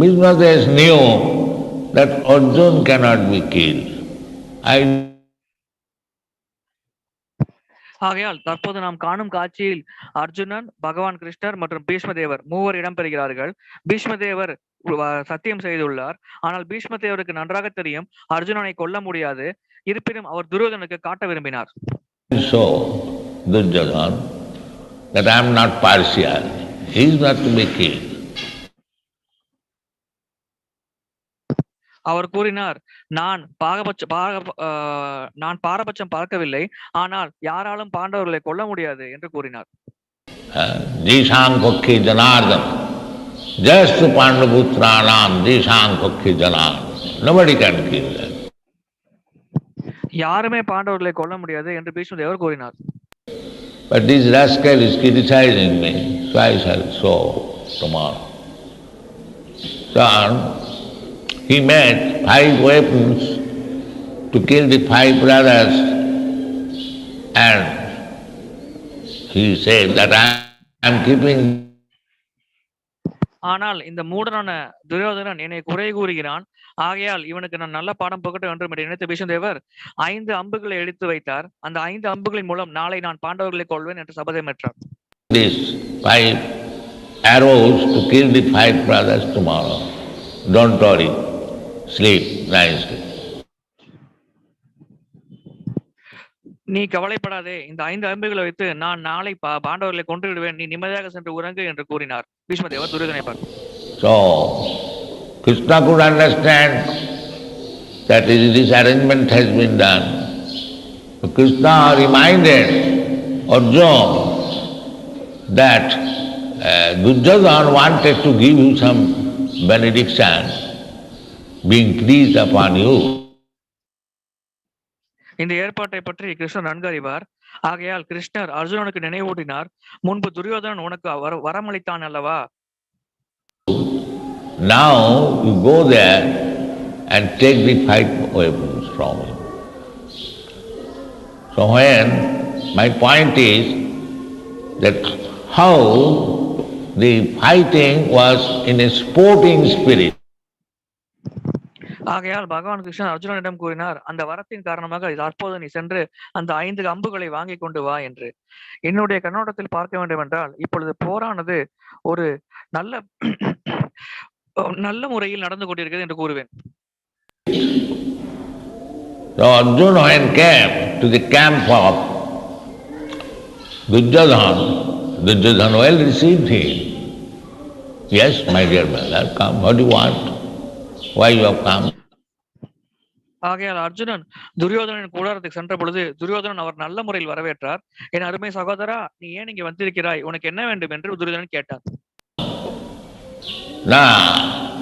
S4: Bhishma knew that Arjuna cannot be killed.
S2: ஆகையால் தற்போது நாம் காணும் காட்சியில் அர்ஜுனன், பகவான் கிருஷ்ணர் மற்றும் பீஷ்மதேவர் மூவர் இடம்பெறுகிறார்கள். பீஷ்மதேவர் சத்தியம் செய்துள்ளார். ஆனால் பீஷ்மதேவருக்கு நன்றாக தெரியும் அர்ஜுனனை கொல்ல முடியாது. இருப்பினும் அவர் துரியோதனுக்கு காட்ட விரும்பினார்.
S4: So, Duryodhana, that I am not partial. He is not to be killed.
S2: அவர் கூறினார், நான் பாரபட்சம் பார்க்கவில்லை, ஆனால் யாராலும் பாண்டவர்களை கொல்ல முடியாது என்று கூறினார்.
S4: ஜீஷாங்கொக்கி Janardan, just Pandavutranam, ஜீஷாங்கொக்கி Janardan. Nobody can kill them.
S2: யாருமே பாண்டவர்களை கொல்ல முடியாது என்று பீஷ்மதேவர் கூறினார்.
S4: But this rascal is criticizing me, so I shall show tomorrow. So he made 5 weapons to kill the 5 brothers, and he said that I am keeping.
S2: ஆனால் இந்த மூடனான துரியோதனன் என்னை குறை கூறுகிறான், ஆகையால் இவனுக்கு நான் நல்ல பாடம் புகட்ட வேண்டும் என்று நினைத்த பீஷ்மதேவர் 5 அம்புகளை எடுத்து வைத்தார். அந்த 5 அம்புகளின் மூலம் நாளை நான் பாண்டவர்களை கொள்வேன் என்று சபதம் ஏற்றார்.
S4: These 5 arrows to kill the 5 brothers tomorrow. Don't worry. Sleep nicely.
S2: நீ கவலைப்படாதே, இந்த 5 அம்புகளை வைத்து நான் நாளை பாண்டவர்களை கொன்று விடுவேன், நீ நிம்மதியாக சென்று உறங்கு என்று கூறினார் பீஷ்மதேவர் துரியோதனை பார்த்து.
S4: So Krishna could understand that this arrangement has been done. So Krishna reminded Arjuna that Duryodhana wanted to give you some benediction, being pleased upon you.
S2: இந்த ஏற்பாட்டை பற்றி கிருஷ்ணர் நன்கு அறிவார். ஆகையால் கிருஷ்ணர் அர்ஜுனனுக்கு நினைவூட்டினார், முன்பு துரியோதனன் உனக்கு வரமளித்தான் அல்லவா?
S4: Now you go there and take the 5 weapons from him. So when my point is that how the fighting was in a sporting spirit.
S2: ஆகையால் பகவான் கிருஷ்ணன் அர்ஜுனனிடம் கூறினார், அந்த வரத்தின் காரணமாக தற்போது நீ சென்று அந்த 5 அம்புகளை வாங்கி கொண்டு வா என்று. என்னுடைய கண்ணோட்டத்தில் பார்க்க வேண்டும் என்றால் இப்பொழுது போரானது ஒரு நல்ல முறையில் நடந்து கொண்டிருக்கிறது என்று கூறுவேன்.
S4: So Arjuna when came to the camp of Duryodhana well received him. Yes, my dear brother, come. What do you want? Why you have come?
S2: ஆகையால் அர்ஜுனன் துரியோதனின் கூடாரத்துக்கு சென்ற பொழுது துரியோதனன் அவர் நல்ல முறையில் வரவேற்றார். என் அருமை சகோதரா, நீ ஏன் இங்கே வந்திருக்கிறாய்? உனக்கு என்ன வேண்டும் என்று துரியோதனன் கேட்டார்.
S4: Now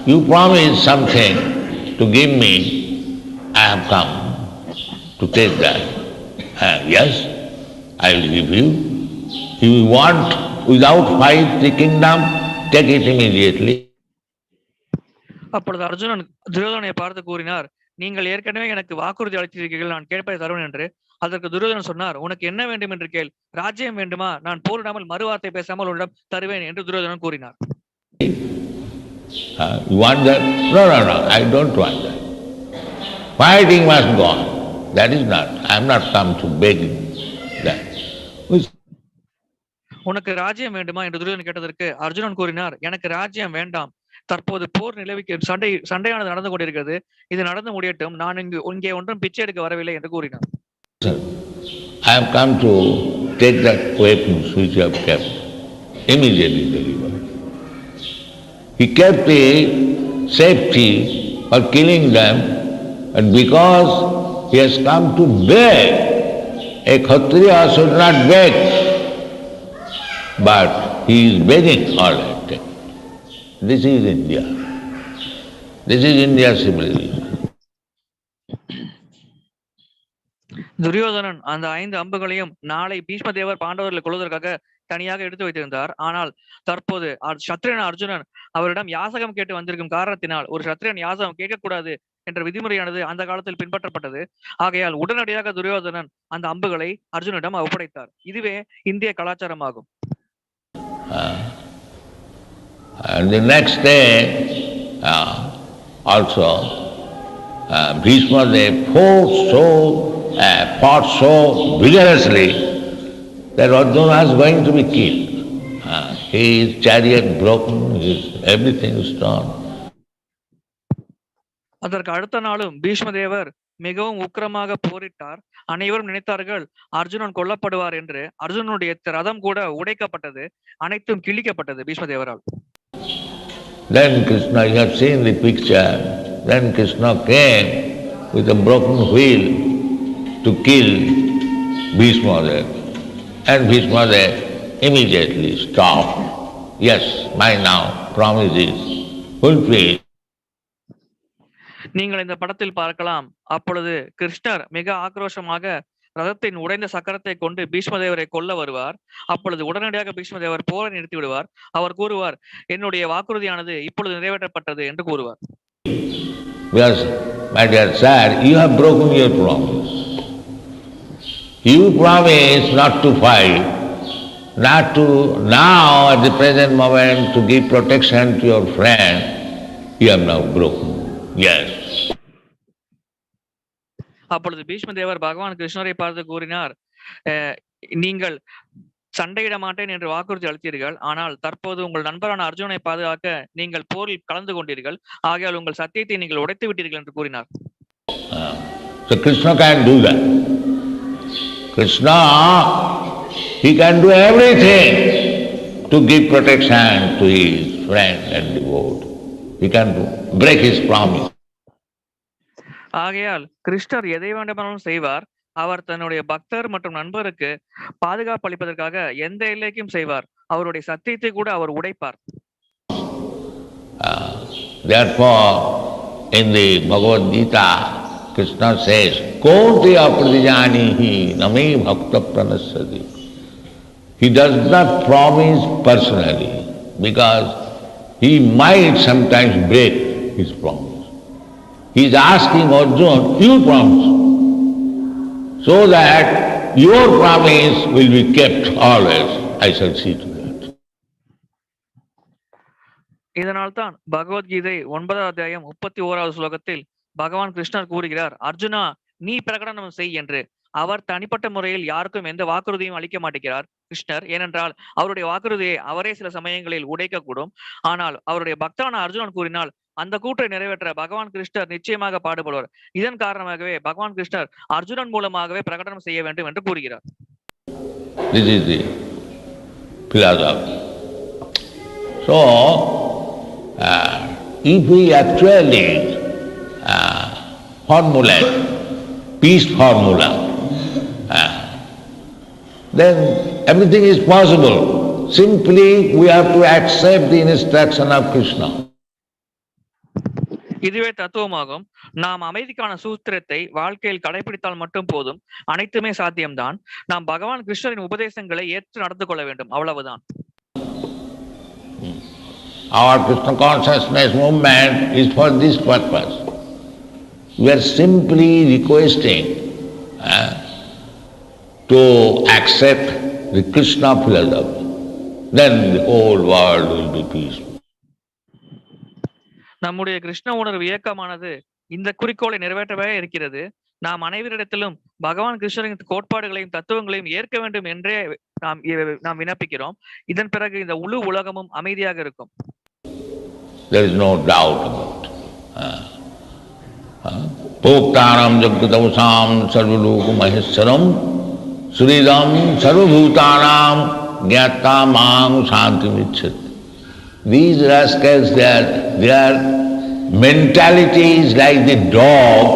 S4: you promised something to give me. I have come to take that. Yes, I will give you. If you want without fight the kingdom, take it immediately.
S2: அப்பொழுது அர்ஜுனன் துரியோதனை பார்த்து கூறினார், நீங்கள் ஏற்கனவே எனக்கு வாக்குறுதி அளித்திருக்கிறீர்கள், நான் கேட்பதை தருவேன் என்று. அதற்கு துரியோதனன் சொன்னார், உனக்கு என்ன வேண்டும் என்று கேள். ராஜ்யம் வேண்டுமா? நான் போரிடாமல் மறுவார்த்தை பேசாமல் உன்னிடம் தருவேன் என்று துரியோதனன் கூறினார்.
S4: You want that? No, I don't want that. Fighting must go on. That is not. I am not come to beg that. Which
S2: உனக்கு ராஜ்யம் வேண்டுமா என்று துரியோதனன் கேட்டதற்கு அர்ஜுனன் கூறினார், எனக்கு ராஜ்யம் வேண்டாம். தற்போது போர் நிலவிக்க சண்டையானது நடந்து கொண்டிருக்கிறது. இது நடந்து முடியட்டும். நான் இங்கே ஒன்றும் பிச்சை எடுக்க வரவில்லை என்று கூறினார்.
S4: I have come to take that weapons which you have kept. Immediately deliver. He kept it safety for killing them, and because he has come to beg, a Kshatriya should not beg, but he is begging all that. This is India. This is India's civilization.
S2: Duryodhanan அந்த 5 அம்புகளையும் நாளை பீஷ்ம தேவர் பாண்டவர்களை கொள்வதற்காக தனியாக எடுத்து வைத்திருந்தார். ஆனால் தற்போது சத்திரியன் அர்ஜுனன் அவரிடம் யாசகம் கேட்டு வந்திருக்கும் காரணத்தினால் ஒரு சத்திரியன் யாசகம் கேட்கக்கூடாது என்ற விதிமுறையானது அந்த காலத்தில் பின்பற்றப்பட்டது. ஆகையால் உடனடியாக துரியோதனன் அந்த அம்புகளை அர்ஜுனிடம் ஒப்படைத்தார். இதுவே இந்திய கலாச்சாரமாகும்.
S4: And the next day also Bhishma fought so vigorously that Arjuna was going to be killed. His chariot broken, everything is torn.
S2: அதற்கு அடுத்த நாளும் பீஷ்மதேவர் மிகவும் உக்கிரமாக போரிட்டார். அனைவரும் நினைத்தார்கள் அர்ஜுனன் கொல்லப்படுவார் என்று. அர்ஜுனனுடைய ரதம் கூட உடைக்கப்பட்டது, அனைத்தும் கிழிக்கப்பட்டது பீஷ்மதேவரால்.
S4: Then Krsna, you have seen the picture, then Krsna came with a broken wheel to kill Bhishmadev. And Bhishmadev immediately stopped. Yes, my now promise is fulfilled.
S2: நீங்கள் இந்த படத்தில் பார்க்கலாம். அப்பொழுது கிருஷ்ணர் மிக ஆக்ரோஷமாக ரதத்தின் உடைந்த சக்கரத்தை கொண்டு பீஷ்மதேவரை கொல்ல வருவார். அப்பொழுது உடனடியாக பீஷ்மதேவர் போரை நிறுத்தி விடுவார். அவர் கூறுவார், என்னுடைய வாக்குறுதியானது இப்பொழுது நிறைவேற்றப்பட்டது என்று கூறுவார்.
S4: Yes, my dear sir, you have broken your promise. You promised not to fight, not to now at the present moment to give protection to your friend. You have now broken. Yes.
S2: அப்பொழுது பீஷ்மதேவர் பகவான் கிருஷ்ணரை பார்த்து கூறினார், நீங்கள் சண்டையிட மாட்டேன் என்று வாக்குறுதி அளித்தீர்கள். ஆனால் தற்போது உங்கள் நண்பரான அர்ஜுனனை பாதுகாக்க நீங்கள் போரில் கலந்து கொண்டீர்கள். ஆகையால் உங்கள் சத்தியத்தை நீங்கள் உடைத்து விட்டீர்கள் என்று கூறினார்.
S4: So Krishna can do that. Krishna, he can do everything to give protection to his friend and devotee. He can break his promise.
S2: ஆகையால் கிருஷ்ணர் எதை வேண்டுமானாலும் செய்வார். அவர் தன்னுடைய பக்தர் மற்றும் நண்பருக்கு பாதுகாப்பு அளிப்பதற்காக எந்த எல்லைக்கும் செய்வார். அவருடைய சத்தியத்தை கூட அவர் உடைப்பார்.
S4: Therefore, in the Bhagavad Gita, Krishna says, "Konteya pradijanihi name bhakta pranasati." He does not promise personally because he might sometimes break his promise. He is asking Arjuna, you promise, so that your promise will be kept always. I shall see to that.
S2: இதனால்தான் பகவத்கீதை 9வது அத்தியாயம் 31வது ஸ்லோகத்தில் பகவான் கிருஷ்ணர் கூறுகிறார், அர்ஜுனா, நீ பிரகடனம் செய் என்று. அவர் தனிப்பட்ட முறையில் யாருக்கும் எந்த வாக்குறுதியும் அளிக்க மாட்டேங்கிறார் கிருஷ்ணர். ஏனென்றால் அவருடைய வாக்குறுதியை அவரே சில சமயங்களில் உடைக்கக்கூடும். ஆனால் அவருடைய பக்தரான அர்ஜுனன் கூறினால் அந்த கூற்றை நிறைவேற்ற பகவான் கிருஷ்ணர் நிச்சயமாக பாடுபடுவார். இதன் காரணமாகவே பகவான் கிருஷ்ணர் அர்ஜுனன் மூலமாகவே பிரகடனம் செய்ய வேண்டும் என்று கூறுகிறார்.
S4: This is the philosophy. So, if we actually formulate peace formula, then everything is possible. Simply we have to accept the instruction of Krishna.
S2: இதுவே தத்துவமாகும். நாம் அமைதிக்கான சூத்திரத்தை வாழ்க்கையில் கடைபிடித்தால் மட்டும் போதும், அனைத்துமே சாத்தியம்தான். நாம் பகவான் கிருஷ்ணரின் உபதேசங்களை ஏற்று நடந்து கொள்ள வேண்டும், அவ்வளவுதான்.
S4: Our Krishna consciousness movement is for this purpose. We are simply requesting to accept the Krishna philosophy. Then the whole world will be peaceful.
S2: நம்முடைய கிருஷ்ண உணர்வு இயக்கமானது இந்த குறிக்கோளை நிறைவேற்றவே இருக்கிறது. நாம் அனைவரிடத்திலும் பகவான் கிருஷ்ணரின் கோட்பாடுகளையும் தத்துவங்களையும் ஏற்க வேண்டும் என்றே நாம் விண்ணப்பிக்கிறோம். இதன் பிறகு இந்த முழு உலகமும் அமைதியாக இருக்கும்.
S4: There is no doubt about it. Poktānaṁ jagatavasāṁ sarvaloka maheswaram Sridam sarvabhūtānaṁ gyātāḥ māṁ śāntimicchati. These rascals, their mentality is like the dog,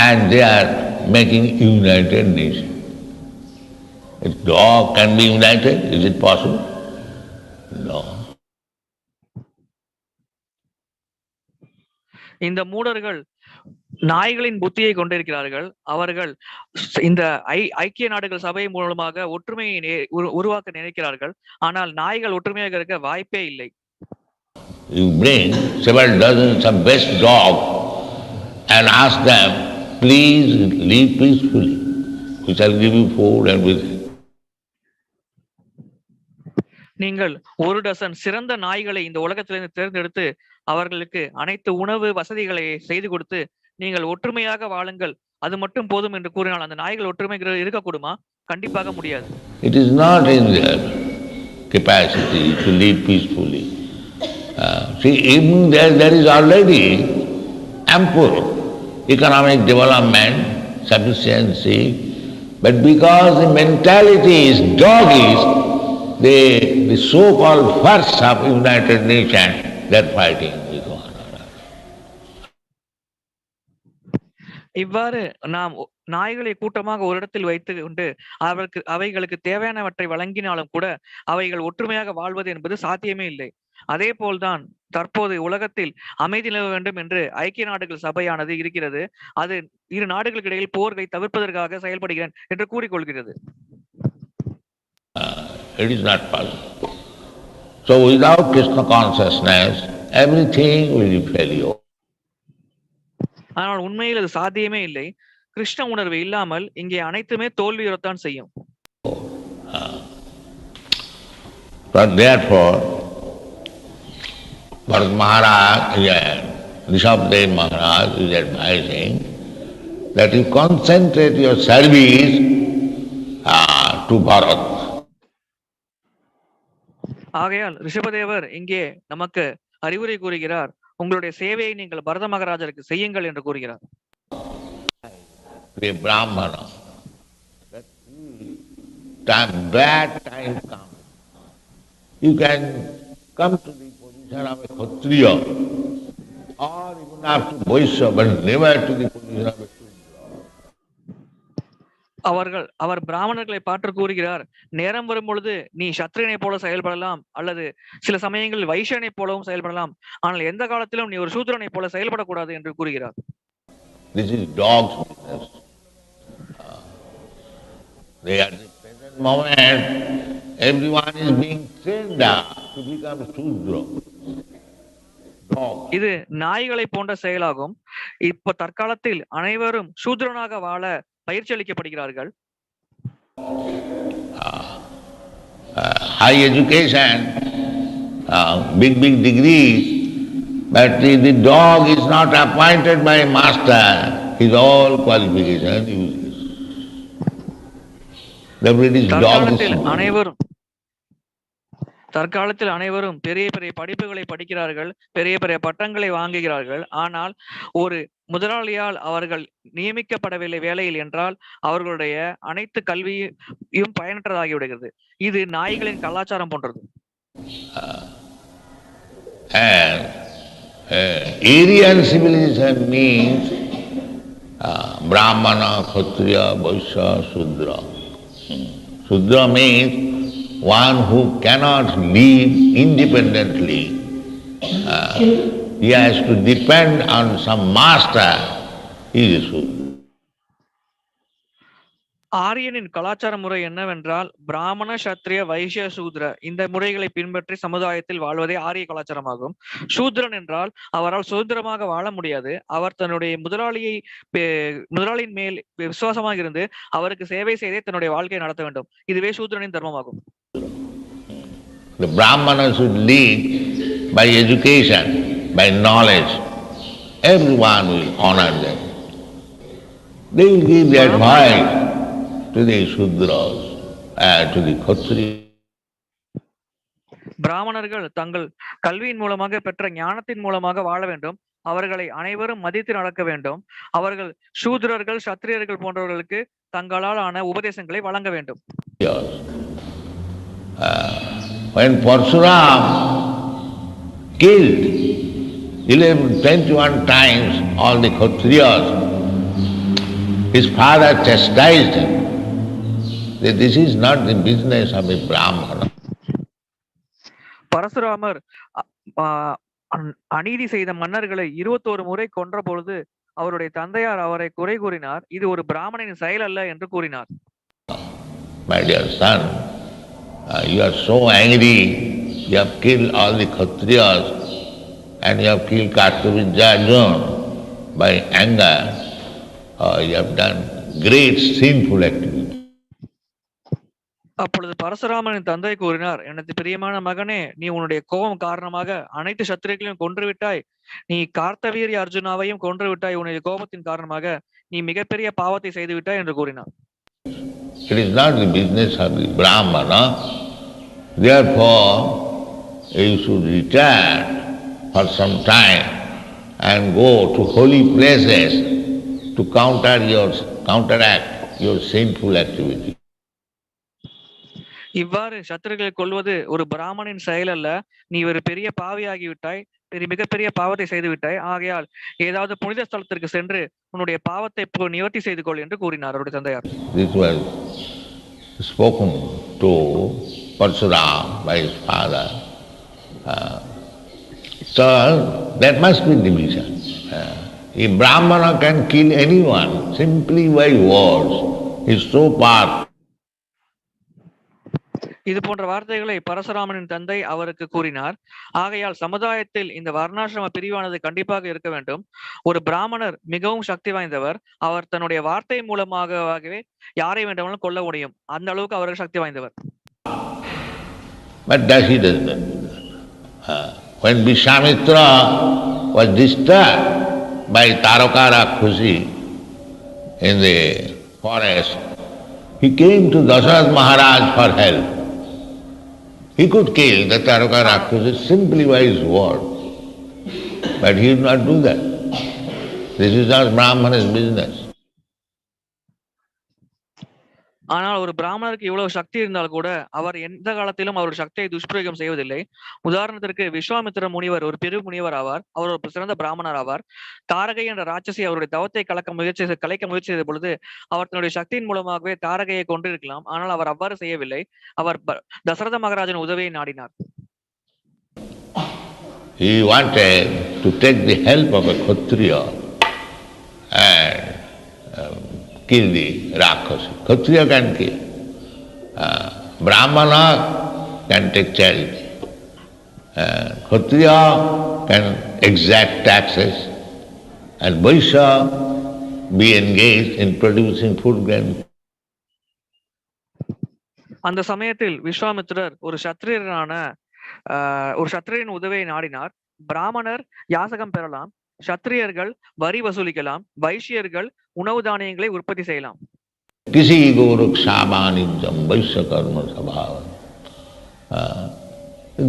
S4: and they are making United Nations. A dog can be united? Is it possible? No.
S2: இந்த மூடர்கள் நாய்களின் புத்தியை கொண்டிருக்கிறார்கள். அவர்கள் இந்த ஐக்கிய நாடுகள் சபை மூலமாக ஒற்றுமையை உருவாக்க நினைக்கிறார்கள். ஆனால் நாய்கள் ஒற்றுமையாக இருக்க வாய்ப்பே இல்லை.
S4: You bring several dozens of best dogs and ask them, please live peacefully. We shall give you food and with.
S2: நீங்கள் ஒரு டசன் சிறந்த நாய்களை இந்த உலகத்திலிருந்து தேர்ந்தெடுத்து அவர்களுக்கு அனைத்து உணவு வசதிகளை செய்து கொடுத்து நீங்கள் ஒற்றுமையாக வாழுங்கள், அது மட்டும் போதும் என்று கூறினால் அந்த நாய்கள் ஒற்றுமை இருக்கக்கூடுமா? கண்டிப்பாக முடியாது.
S4: It is not in their capacity to live peacefully. See, even there is already ample economic development, sufficiency, but because the mentality is doggish, the so-called first of United Nations, they are fighting with one another.
S2: இவ்வாறு நாம் நாய்களை கூட்டமாக ஒரு இடத்தில் வைத்து கொண்டு அவைகளுக்கு தேவையானவற்றை வழங்கினாலும் கூட அவைகள் ஒற்றுமையாக வாழ்வது என்பது சாத்தியமே இல்லை. அதே போல்தான் தற்போது உலகத்தில் அமைதி நிலவ வேண்டும் என்று ஐக்கிய நாடுகள் சபையானது இருக்கிறது. அது இரு நாடுகளுக்கு இடையில் போர்வை தவிர்ப்பதற்காக செயல்படுகிறேன் என்று கூறிக்கொள்கிறது.
S4: It is not possible. So without Krishna consciousness, everything will be failure.
S2: ஆனால் உண்மையில் அது சாத்தியமே இல்லை. கிருஷ்ண உணர்வு இல்லாமல் இங்கே அனைத்துமே தோல்வியுறத்தான் செய்யும்.
S4: But therefore, Bharat Maharaj, Rishabhdev Maharaj is advising that you concentrate your service to Bharata.
S2: ஆகையால் ரிஷபதேவர் இங்கே நமக்கு அறிவுரை கூறுகிறார், உங்களுடைய சேவையை நீங்கள் பரத மகாராஜருக்கு செய்யுங்கள் என்று கூறுகிறார்.
S4: Brahmana, that bad time comes. You can come to the position of a Kshatriya or even after Vaishya, but never to the position of a Shudra.
S2: அவர் பிராமணர்களை பார்த்து கூறுகிறார், நேரம் வரும் பொழுது நீ சத்திரியனை போல செயல்படலாம் அல்லது சில சமயங்களில் வைஷ்யனை போலவும் செயல்படலாம், ஆனால் எந்த காலத்திலும் நீ ஒரு சூத்திரனை போல செயல்படக்கூடாது என்று கூறுகிறார்.
S4: This is dog's business. They at the present moment, everyone is being trained to become Shudra.
S2: இது நாய்களை போன்ற செயலாகும். இப்ப தற்காலத்தில் அனைவரும் சூத்ரனாக வாழ பயிற்சி அளிக்கப்படுகிறார்கள்.
S4: High education, big degrees, but the dog is not appointed by a master. His all qualification useless. The British dog is
S2: தற்காலத்தில் அனைவரும் பெரிய பெரிய படிப்புகளை படிக்கிறார்கள், பெரிய பெரிய பட்டங்களை வாங்குகிறார்கள். ஆனால் ஒரு முதலாளியால் அவர்கள் நியமிக்கப்படவில்லை வேலையில் என்றால் அவர்களுடைய அனைத்து கல்வியும் பயனற்றதாகி விடுகிறது. இது நாய்களின் கலாச்சாரம் போன்றது.
S4: Aryan civilization means Brahmana, Kshatriya, Vaishya, Shudra. Shudra means one who cannot live independently. He has to depend on some master. He is Shudra.
S2: ஆரியனின் கலாச்சார முறை என்னவென்றால் பிராமண, சத்திரிய, வைஷ்ய, சூத்ர இந்த முறைகளை பின்பற்றி சமுதாயத்தில் வாழ்வதே ஆரிய கலாச்சாரமாகும். சூத்ரன் என்றால் அவரால் சுதந்திரமாக வாழ முடியாது. அவர் தன்னுடைய முதலாளியின் மேல் விசுவாசமாக இருந்து அவருக்கு சேவை செய்தே தன்னுடைய வாழ்க்கையை நடத்த வேண்டும். இதுவே சூத்ரனின் தர்மமாகும்.
S4: The Brahmana should lead by education, by knowledge. Everyone will honor them. They will give the advice to the Shudras, to the Kshatriyas.
S2: பிராமணர்கள் தங்கள் கல்வியின் மூலமாக பெற்ற ஞானத்தின் மூலமாக வாழ வேண்டும். அவர்களை அனைவரும் மதித்து நடக்க வேண்டும். அவர்கள் சூத்ரர்கள், சத்திரியர்கள் போன்றவர்களுக்கு தங்களால் ஆன உபதேசங்களை வழங்க வேண்டும்.
S4: When Parsuram killed 21 times all the Kshatriyas, his father chastised him that this is not the business of a Brahmana.
S2: Parasuramar அநீதி செய்த மன்னர்களை 21 முறை கொன்ற பொழுது அவருடைய தந்தையார் அவரை குறை கூறினார். இது ஒரு பிராமணனின் செயல் அல்ல என்று கூறினார்.
S4: My dear son, you are so angry, you have killed all the Kshatriyas and you have killed Krsna by anger. You have done great sinful activity.
S2: அப்பொழுது பரசுராமனின் தந்தை கூறினார், எனது பிரியமான மகனே, நீ உன்னுடைய கோபம் காரணமாக அனைத்து சத்திரியர்களையும் கொன்று விட்டாய். நீ கார்த்தவீரிய அர்ஜுனாவையும் கொன்று விட்டாய். உன்னுடைய கோபத்தின் காரணமாக நீ மிகப்பெரிய பாவத்தை செய்து விட்டாய் என்று கூறினார்.
S4: It is not the business of the Brahmana. Therefore, you should return for some time and go to holy places to counteract your sinful activity.
S2: இவ்வாறு சத்திரிகளை கொள்வது ஒரு பிராமணின் செயல் அல்ல. நீ ஒரு பெரிய பாவியாகி விட்டாய், மிகப்பெரிய பாவத்தை செய்து விட்டாய். ஆகையால் ஏதாவது புனித ஸ்தலத்திற்கு சென்று உன்னுடைய பாவத்தை நிவர்த்தி செய்து கொள் என்று கூறினார் அவருடைய தந்தையார்.
S4: This was spoken to Parsuram by his father. So there must be division. A Brahmana can kill anyone simply by words. He is so powerful.
S2: இது போன்ற வார்த்தைகளை பரசுராமனின் தந்தை அவருக்கு கூறினார். ஆகையால் சமுதாயத்தில் இந்த வர்ணாசிரம பிரிவானது கண்டிப்பாக இருக்க வேண்டும். ஒரு பிராமணர் மிகவும் சக்தி வாய்ந்தவர். அவர் தன்னுடைய வார்த்தை மூலமாகவே யாரை வேண்டுமானாலும் கொல்ல முடியும். அந்த அளவுக்கு அவர்கள் சக்தி வாய்ந்தவர்.
S4: But that he does not. When Vishwamitra was disturbed by Taraka Rakhusi in the forest, he came to Dasarath Maharaj for help. He could kill the Taraka Rakhusi simply by his word. But he did not do that. This is not Brahmana's business.
S2: ஆனால் ஒரு பிராமணருக்கு இவ்வளவு சக்தி இருந்தால் கூட அவர் எந்த காலத்திலும் அவருடைய சக்தியை துஷ்பிரயோகம் செய்வதில்லை. உதாரணத்திற்கு விஸ்வாமித்திர முனிவர் ஒரு பெரு முனிவர் ஆவார். அவர் ஒரு சிறந்த பிராமணர் ஆவார். தாரகை என்ற ராட்சசி அவருடைய தவத்தை கலைக்க முயற்சி செய்த பொழுது அவர் தன்னுடைய சக்தியின் மூலமாகவே தாரகையை கொண்டிருக்கலாம். ஆனால் அவர் அவ்வாறு செய்யவில்லை. அவர் தசரத மகாராஜன் உதவியை நாடினார்.
S4: He wanted to take the help of a Kshatriya and kill the Rakshasa. Kshatriya can kill. Brahmana can take charity. Kshatriya can exact taxes. And Vaishya be engaged in producing food grain.
S2: அந்த சமயத்தில் விஸ்வாமித்திரர் ஒரு சத்திரியரின் உதவியை நாடினார். பிராமணர் யாசகம் பெறலாம், சத்திரியர்கள் வரி வசூலிக்கலாம், வைஷ்யர்கள் உணவு தானியங்களை உற்பத்தி செய்யலாம்.
S4: Kisi gorukshamanijam vaishya karma sabhava.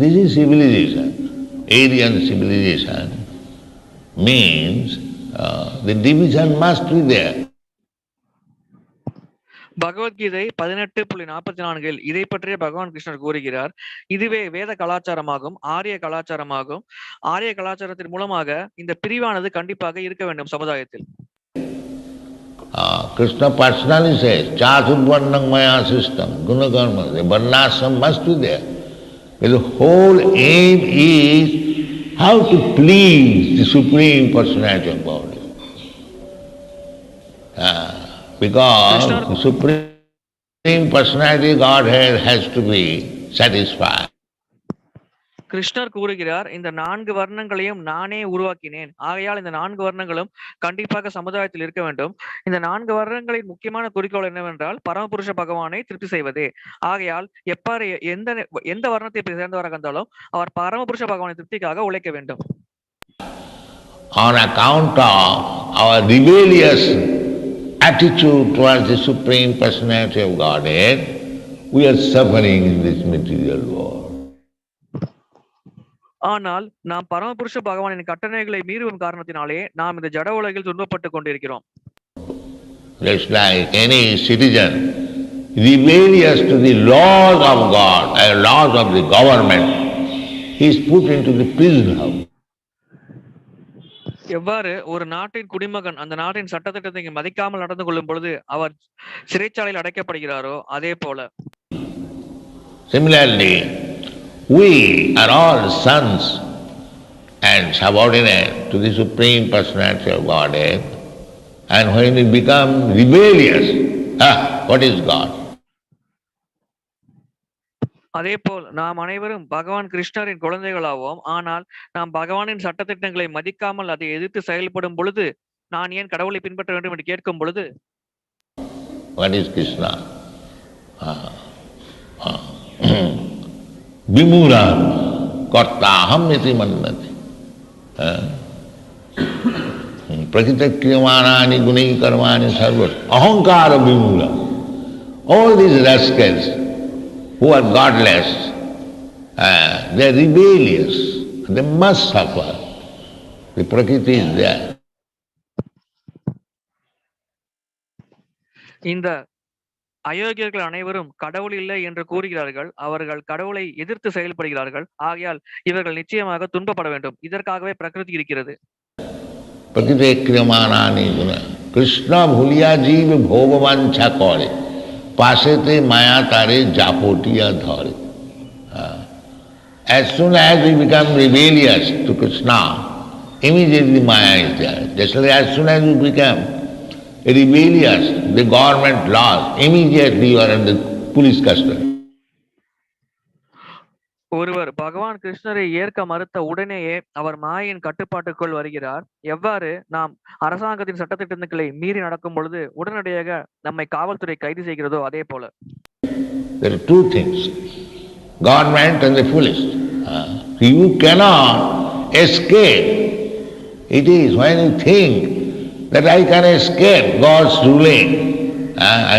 S4: This is civilization. Aryan civilization means the division must be there.
S2: Bhagavad Gita 18.44 இதை பற்றிய பகவான் கிருஷ்ணர் கூறுகிறார். இதுவே வேத கலாச்சாரமாகும், ஆரிய கலாச்சாரமாகும். ஆரிய கலாச்சாரத்தின் மூலமாக இந்த பிரிவானது கண்டிப்பாக இருக்க வேண்டும் சமுதாயத்தில்.
S4: Krishna personally says, Chaturvarnam maya system, gunakarma, the varnashram must be there. But the whole aim is how to please the Supreme Personality of Godhead. Because the Supreme Personality of Godhead has to be satisfied.
S2: கிருஷ்ணர் கூறுகிறார், இந்த 4 வர்ணங்களையும் நானே உருவாக்கினேன். ஆகையால் இந்த 4 வர்ணங்களும் கண்டிப்பாக சமுதாயத்தில் இருக்க வேண்டும். இந்த 4 வர்ணங்களின் முக்கியமான குறிக்கோள் என்னவென்றால் பரமபுருஷ பகவானை திருப்தி செய்வதே. ஆகையால் எப்பாறு எந்த வர்ணத்தை சேர்ந்தவராக இருந்தாலும் அவர் பரமபுருஷ பகவானை திருப்திக்காக உழைக்க வேண்டும்.
S4: On account of our rebellious attitude towards the Supreme Personality of Godhead, we are suffering in this material world.
S2: ஆனால் நாம் பரமபுருஷ பகவானின் கட்டளைகளை மீறும் காரணத்தினாலே நாம் இந்த ஜட உலகில் துன்பப்பட்டு கொண்டிருக்கிறோம்.
S4: Just like any citizen rebellious to the laws of God and laws of the government, he is put into the prison house.
S2: எவ்வாறு ஒரு நாட்டின் குடிமகன் அந்த நாட்டின் சட்டத்திட்டத்தை மதிக்காமல் நடந்து கொள்ளும் பொழுது அவர் சிறைச்சாலையில் அடைக்கப்படுகிறாரோ அதே போல.
S4: Similarly, we are all sons and subordinate to the Supreme Personality of Godhead, and when we become rebellious, what is God?
S2: அதே போல் நாம் அனைவரும் பகவான் கிருஷ்ணரின் குழந்தைகளாவோம். ஆனால் நாம் பகவானின் சட்டத்திட்டங்களை மதிக்காமல் அதை எதிர்த்து செயல்படும் பொழுது நான் ஏன் கடவுளை பின்பற்ற வேண்டும் என்று கேட்கும் பொழுது
S4: What is Krishna? Vimurāṁ kartāḥam iti mannati. Prakritakryamānāni gunai karmāni sarve ahaṅkāra vimurāṁ. All these rascals who are godless, they are rebellious, they must suffer. The Prakriti is there.
S2: இந்த அயோக்கியர்கள் அனைவரும் கடவுள் இல்லை என்று கூறுகிறார்கள். அவர்கள் கடவுளை எதிர்த்து செயல்படுகிறார்கள். ஆகையால் இவர்கள் நிச்சயமாக துன்பப்பட வேண்டும். இதற்காகவே பிரகிருதி இருக்கிறது.
S4: Prakritakryamānāni gunai Krsna bhulya jeev bhogavañcā kare pasete maya tare jāpotiya dhare. As soon as we become rebellious to Krishna, immediately maya is there. Just like as soon as we become rebellious, the government laws, immediately you are under police custody.
S2: ஒருவர் பகவான் கிருஷ்ணரை ஏற்க மறுத்த உடனேயே அவர் மாயின் கட்டுப்பாட்டுக்குள் வருகிறார். எவ்வாறு நாம் அரசாங்கத்தின் சட்டத்திட்டங்களை மீறி நடக்கும் பொழுது உடனடியாக நம்மை காவல்துறை கைது செய்கிறதோ அதே போல.
S4: There are two things, government and the police. You cannot escape. It is when you think that I can escape God's ruling,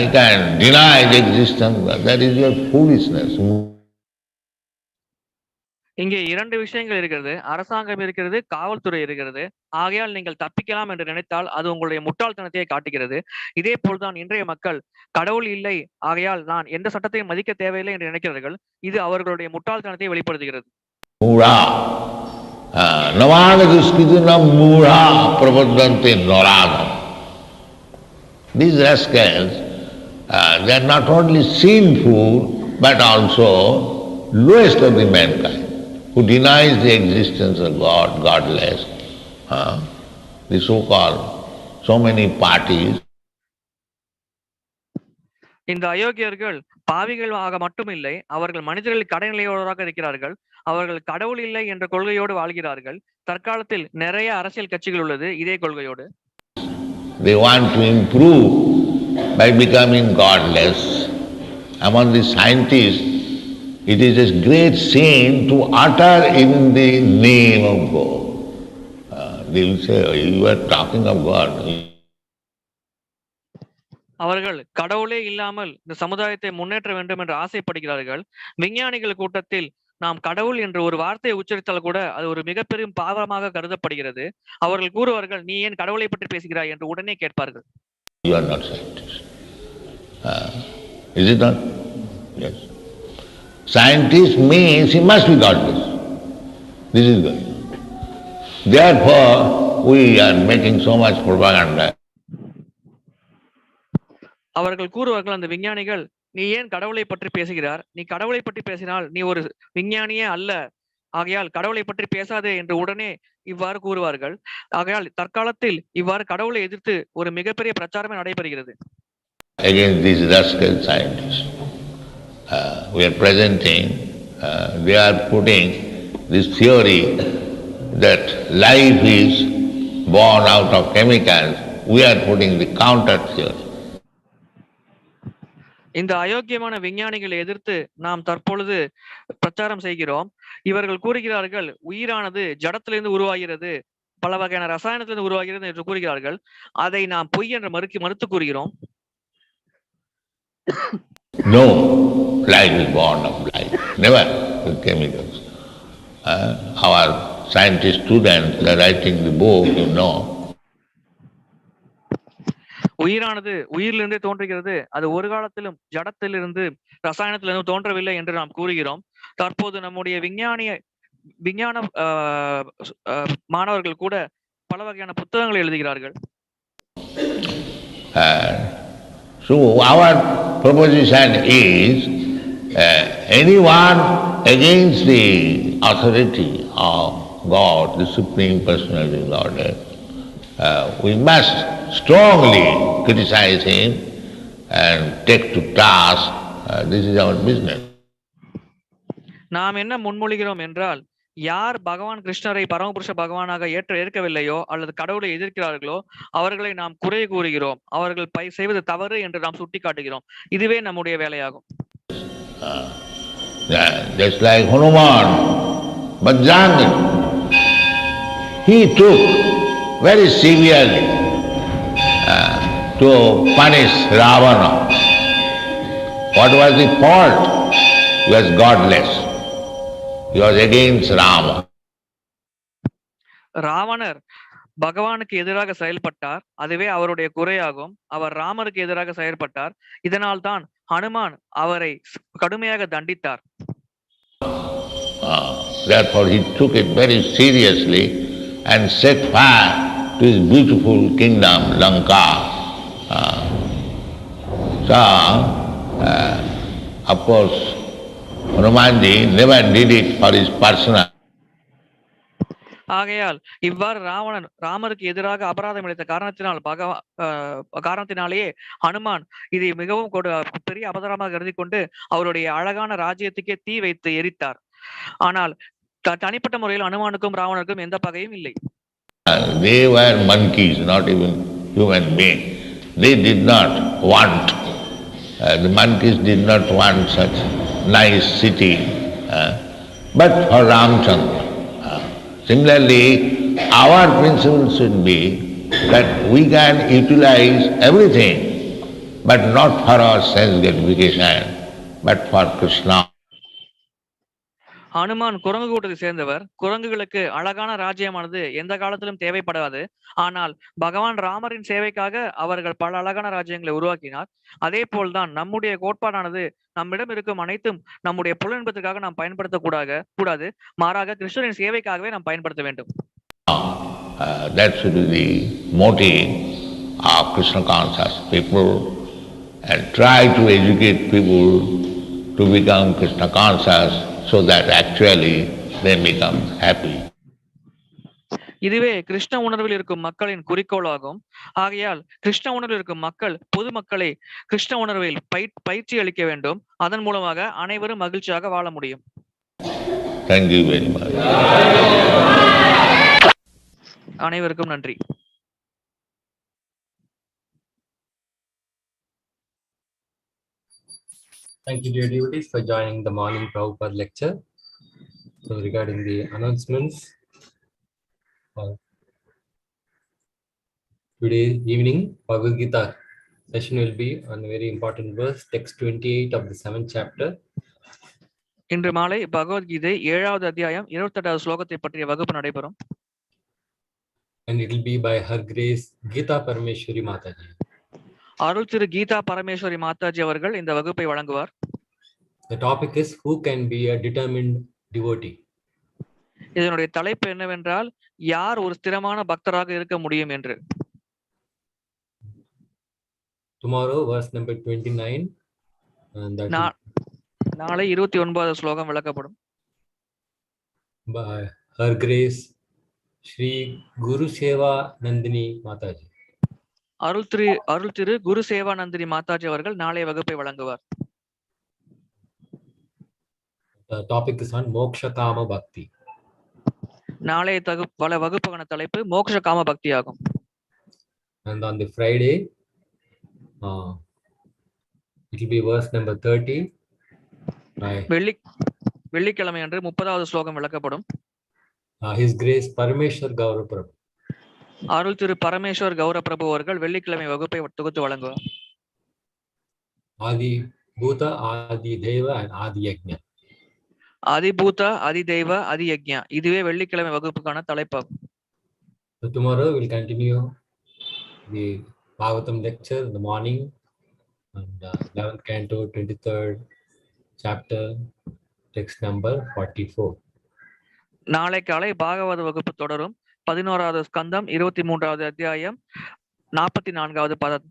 S4: I can deny the existence, that is your foolishness.
S2: இங்கே இரண்டு விஷயங்கள் இருக்கிறது. அரசாங்கம் இருக்கிறது, காவல்துறை இருக்கிறது. ஆகையால் நீங்கள் தப்பிக்கலாம் என்று நினைத்தால் அது உங்களுடைய முட்டாள்தனத்தையே காட்டுகிறது. இதே போல்தான் இன்றைய மக்கள் கடவுள் இல்லை, ஆகையால் நான் எந்த சட்டத்தையும் மதிக்க தேவையில்லை என்று நினைக்கிறார்கள். இது அவர்களுடைய முட்டாள்தனத்தை வெளிப்படுத்துகிறது.
S4: These rascals, they are not only sinful but also lowest of the mankind, who denies the existence of God, godless, the so-called so many parties.
S2: இந்த அயோக்கியர்கள் பாவிகள் ஆக மட்டுமில்லை, அவர்கள் மனிதர்கள் கடைநிலையோராக இருக்கிறார்கள். அவர்கள் கடவுள் இல்லை என்ற கொள்கையோடு வாழ்கிறார்கள். தற்காலத்தில் நிறைய அரசியல் கட்சிகள் உள்ளது இதே கொள்கையோடு.
S4: They want to improve by becoming godless. Among the scientists, it is a great sin to utter even the name of God. They will say, you are talking of God.
S2: அவர்கள் கடவுளே இல்லாமல் இந்த சமுதாயத்தை முன்னேற்ற வேண்டும் என்று ஆசைப்படுகிறார்கள். விஞ்ஞானிகள் கூட்டத்தில் நாம் கடவுள் என்ற ஒரு வார்த்தையை உச்சரித்தால் கூட அது ஒரு மிகப்பெரிய பாவமாக கருதப்படுகிறது. அவர்கள் கூறுவார்கள், நீ ஏன் கடவுளை பற்றி பேசுகிறாய் என்று உடனே கேட்பார்கள்.
S4: You are not scientist. Is it not? Yes. Scientist means he must be godless. This is going on. Therefore, we are making so much propaganda.
S2: அவர்கள் கூறுவார்கள், அந்த விஞ்ஞானிகள், நீ ஏன் கடவுளை பற்றி பேசுகிறார்? நீ கடவுளை பற்றி பேசினால் நீ ஒரு விஞ்ஞானியே அல்ல. ஆகையால் கடவுளை பற்றி பேசாதே என்று உடனே இவ்வாறு கூறுவார்கள். ஆகையால் தற்காலத்தில் இவ்வாறு கடவுளை எதிர்த்து ஒரு மிகப்பெரிய பிரச்சாரமே நடைபெறுகிறது.
S4: Against these rascal scientists, we are presenting, they are putting this theory that life is born out of chemicals. We are putting the counter theory.
S2: இந்த அயோக்கியமான விஞ்ஞானிகளை எதிர்த்து நாம் தற்பொழுது பிரச்சாரம் செய்கிறோம். இவர்கள் கூறுகிறார்கள், உயிரானது ஜடத்திலிருந்து உருவாகிறது, பல வகையான ரசாயனத்திலிருந்து உருவாகிறது என்று கூறுகிறார்கள். அதை நாம் பொய் என்று மறுத்து கூறுகிறோம்.
S4: No, life is born of life, never with chemicals. Our scientist students, they are writing the book, you know.
S2: உயிரானது உயிரிலிருந்தே தோன்றுகிறது, அது ஒரு காலத்திலும் ஜடத்திலிருந்து ரசாயனத்திலிருந்து தோன்றவில்லை என்று நாம் கூறுகிறோம். தற்போது நம்முடைய விஞ்ஞான மாணவர்கள் கூட பல வகையான புத்தகங்களை எழுதுகிறார்கள்.
S4: So our proposition is anyone against the authority of God, the Supreme Personality of Godhead, we must strongly criticize him and take to task. This is our business.
S2: நாம் என்ன முன்மொழிகிறோம் என்றால், யார் பகவான் கிருஷ்ணரை பரமபுருஷ பகவானாக ஏற்கவில்லையோ அல்லது கடவுளை எதிர்க்கிறார்களோ அவர்களை நாம் குறை கூறுகிறோம். அவர்கள் செய்வது தவறு என்று நாம் சுட்டிக்காட்டுகிறோம். இதுவே நம்முடைய வேலையாகும்.
S4: Just like Hanuman, bhajadhvam, he took very severely to punish Ravana. What was the fault? He was godless. He was against Rama.
S2: ராவணர் பகவானுக்கு எதிராக செயல்பட்டார். அதுவே அவருடைய குறையாகும். அவர் ராமருக்கு எதிராக செயல்பட்டார். இதனால் தான் ஹனுமான் அவரை கடுமையாக தண்டித்தார்.
S4: Therefore he took it very seriously and set fire to his beautiful kingdom, Lanka. Of course, Hanumanji never did it for his personal.
S2: ஆகையால் இவ்வாறு ராமருக்கு எதிராக அபராதம் இழைத்த காரணத்தினாலேயே ஹனுமான் இதை மிகவும் பெரிய அபராதமாக கருதி கொண்டு அவருடைய அழகான ராஜ்யத்துக்கே தீ வைத்து எரித்தார். ஆனால் தனிப்பட்ட முறையில் ஹனுமானுக்கும் ராவணருக்கும் எந்த பகையும் இல்லை.
S4: They were monkeys, not even human beings. They did not want, the monkeys did not want such nice city, but for Ramchandra. Similarly, our principle should be that we can utilize everything, but not for our sense gratification, but for Krsna.
S2: Hanuman குரங்கு கூட்டத்தை சேர்ந்தவர். குரங்குகளுக்கு அழகான ராஜ்யமானது எந்த காலத்திலும் தேவைப்படாது. ஆனால் பகவான் ராமரின் சேவைக்காக அவர்கள் பல அழகான ராஜ்யங்களை உருவாக்கினார். அதே போல்தான் நம்முடைய கோட்பாடானது நம்மிடம் இருக்கும் அனைத்தும் நம்முடைய புலன்பத்திற்காக நாம் பயன்படுத்தக்கூடாது. மாறாக கிருஷ்ணரின் சேவைக்காகவே நாம் பயன்படுத்த வேண்டும்.
S4: That should be the motive of Krishna conscious people, and try to educate people to become Krishna conscious, so that actually they become happy.
S2: இதுவே கிருஷ்ண உணர்வில் இருக்கும் மக்களின் குறிக்கோளாகும். ஆகையால் கிருஷ்ண உணர்வில் இருக்கும் மக்கள் பொதுமக்களை கிருஷ்ண உணர்வில் பயிற்சி அளிக்க வேண்டும். அதன் மூலமாக அனைவரும் மகிழ்ச்சியாக வாழ முடியும்.
S4: Thank you very much.
S2: அனைவருக்கும் நன்றி.
S1: Thank you, dear devotees, for joining the morning Prabhupada lecture. So regarding the announcements, today evening Bhagavad Gita session will be on a very important verse, text 28 of the 7th chapter.
S2: இன்று மாலை பகவத்கீதை 7வது அத்தியாயம் 28வது ஸ்லோகத்தை பற்றிய வகுப்பு நடைபெறும்.
S1: And it will be by Her Grace Geeta Parameshwari Mataji.
S2: Arul Thiru Geetha Parameswari Mataji அவர்கள் இந்த வகுப்பை வழங்குவார்.
S1: The topic is who can be a determined devotee.
S2: இதனுடைய தலைப்பு என்னவென்றால் யார் ஒரு ஸ்திரமான பக்தராக இருக்க முடியும் என்று.
S1: Tomorrow verse number 29 and that
S2: நாளை 29வது ஸ்லோகம் விளக்கப்படும்.
S1: By Her Grace Shri Guru Seva Nandini Mataji.
S2: Arul Thiru குரு சேவா நந்தினி மாதாஜி அவர்கள் நாளைய வகுப்பை வழங்குவார்.
S1: The topic is on Moksha Kama Bhakti.
S2: நாளைய வகுப்புக்கான தலைப்பு மோக்ஷ காம பக்தி ஆகும்.
S1: And on the Friday, it will be verse number 30.
S2: வெள்ளிக்கிழமை அன்று 30வது ஸ்லோகம் விளக்கப்படும்.
S1: His Grace Parameshwar Gaurav Prabhu.
S2: Arul Thiru Parameshwar Gaura பிரபு அவர்கள் வெள்ளிக்கிழமை வகுப்பை தொகுத்து வழங்குவார்.
S1: Adi Bhuta, Adi Deva, and Adi Yajna.
S2: அதிபூத, அதிதெய்வ, அதியக்ஞா இதுவே வெள்ளிக்கிழமை வகுப்புக்கான தலைப்பாகும்.
S1: So tomorrow we'll continue the Bhagavatam lecture in the morning, and 11th canto, 23rd chapter, text number 44.
S2: நாளை காலை பாகவத வகுப்பு தொடரும். 11வது ஸ்கந்தம், 23வது அத்தியாயம், 44வது பதம்.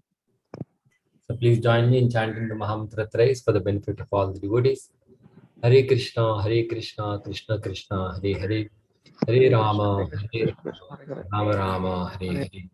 S1: So please join me in chanting the Mahamantra thrice for the benefit of all the devotees. Hare Krishna, Krishna Krishna, Hare Hare, Hare Rama, Rama, Hare Hare.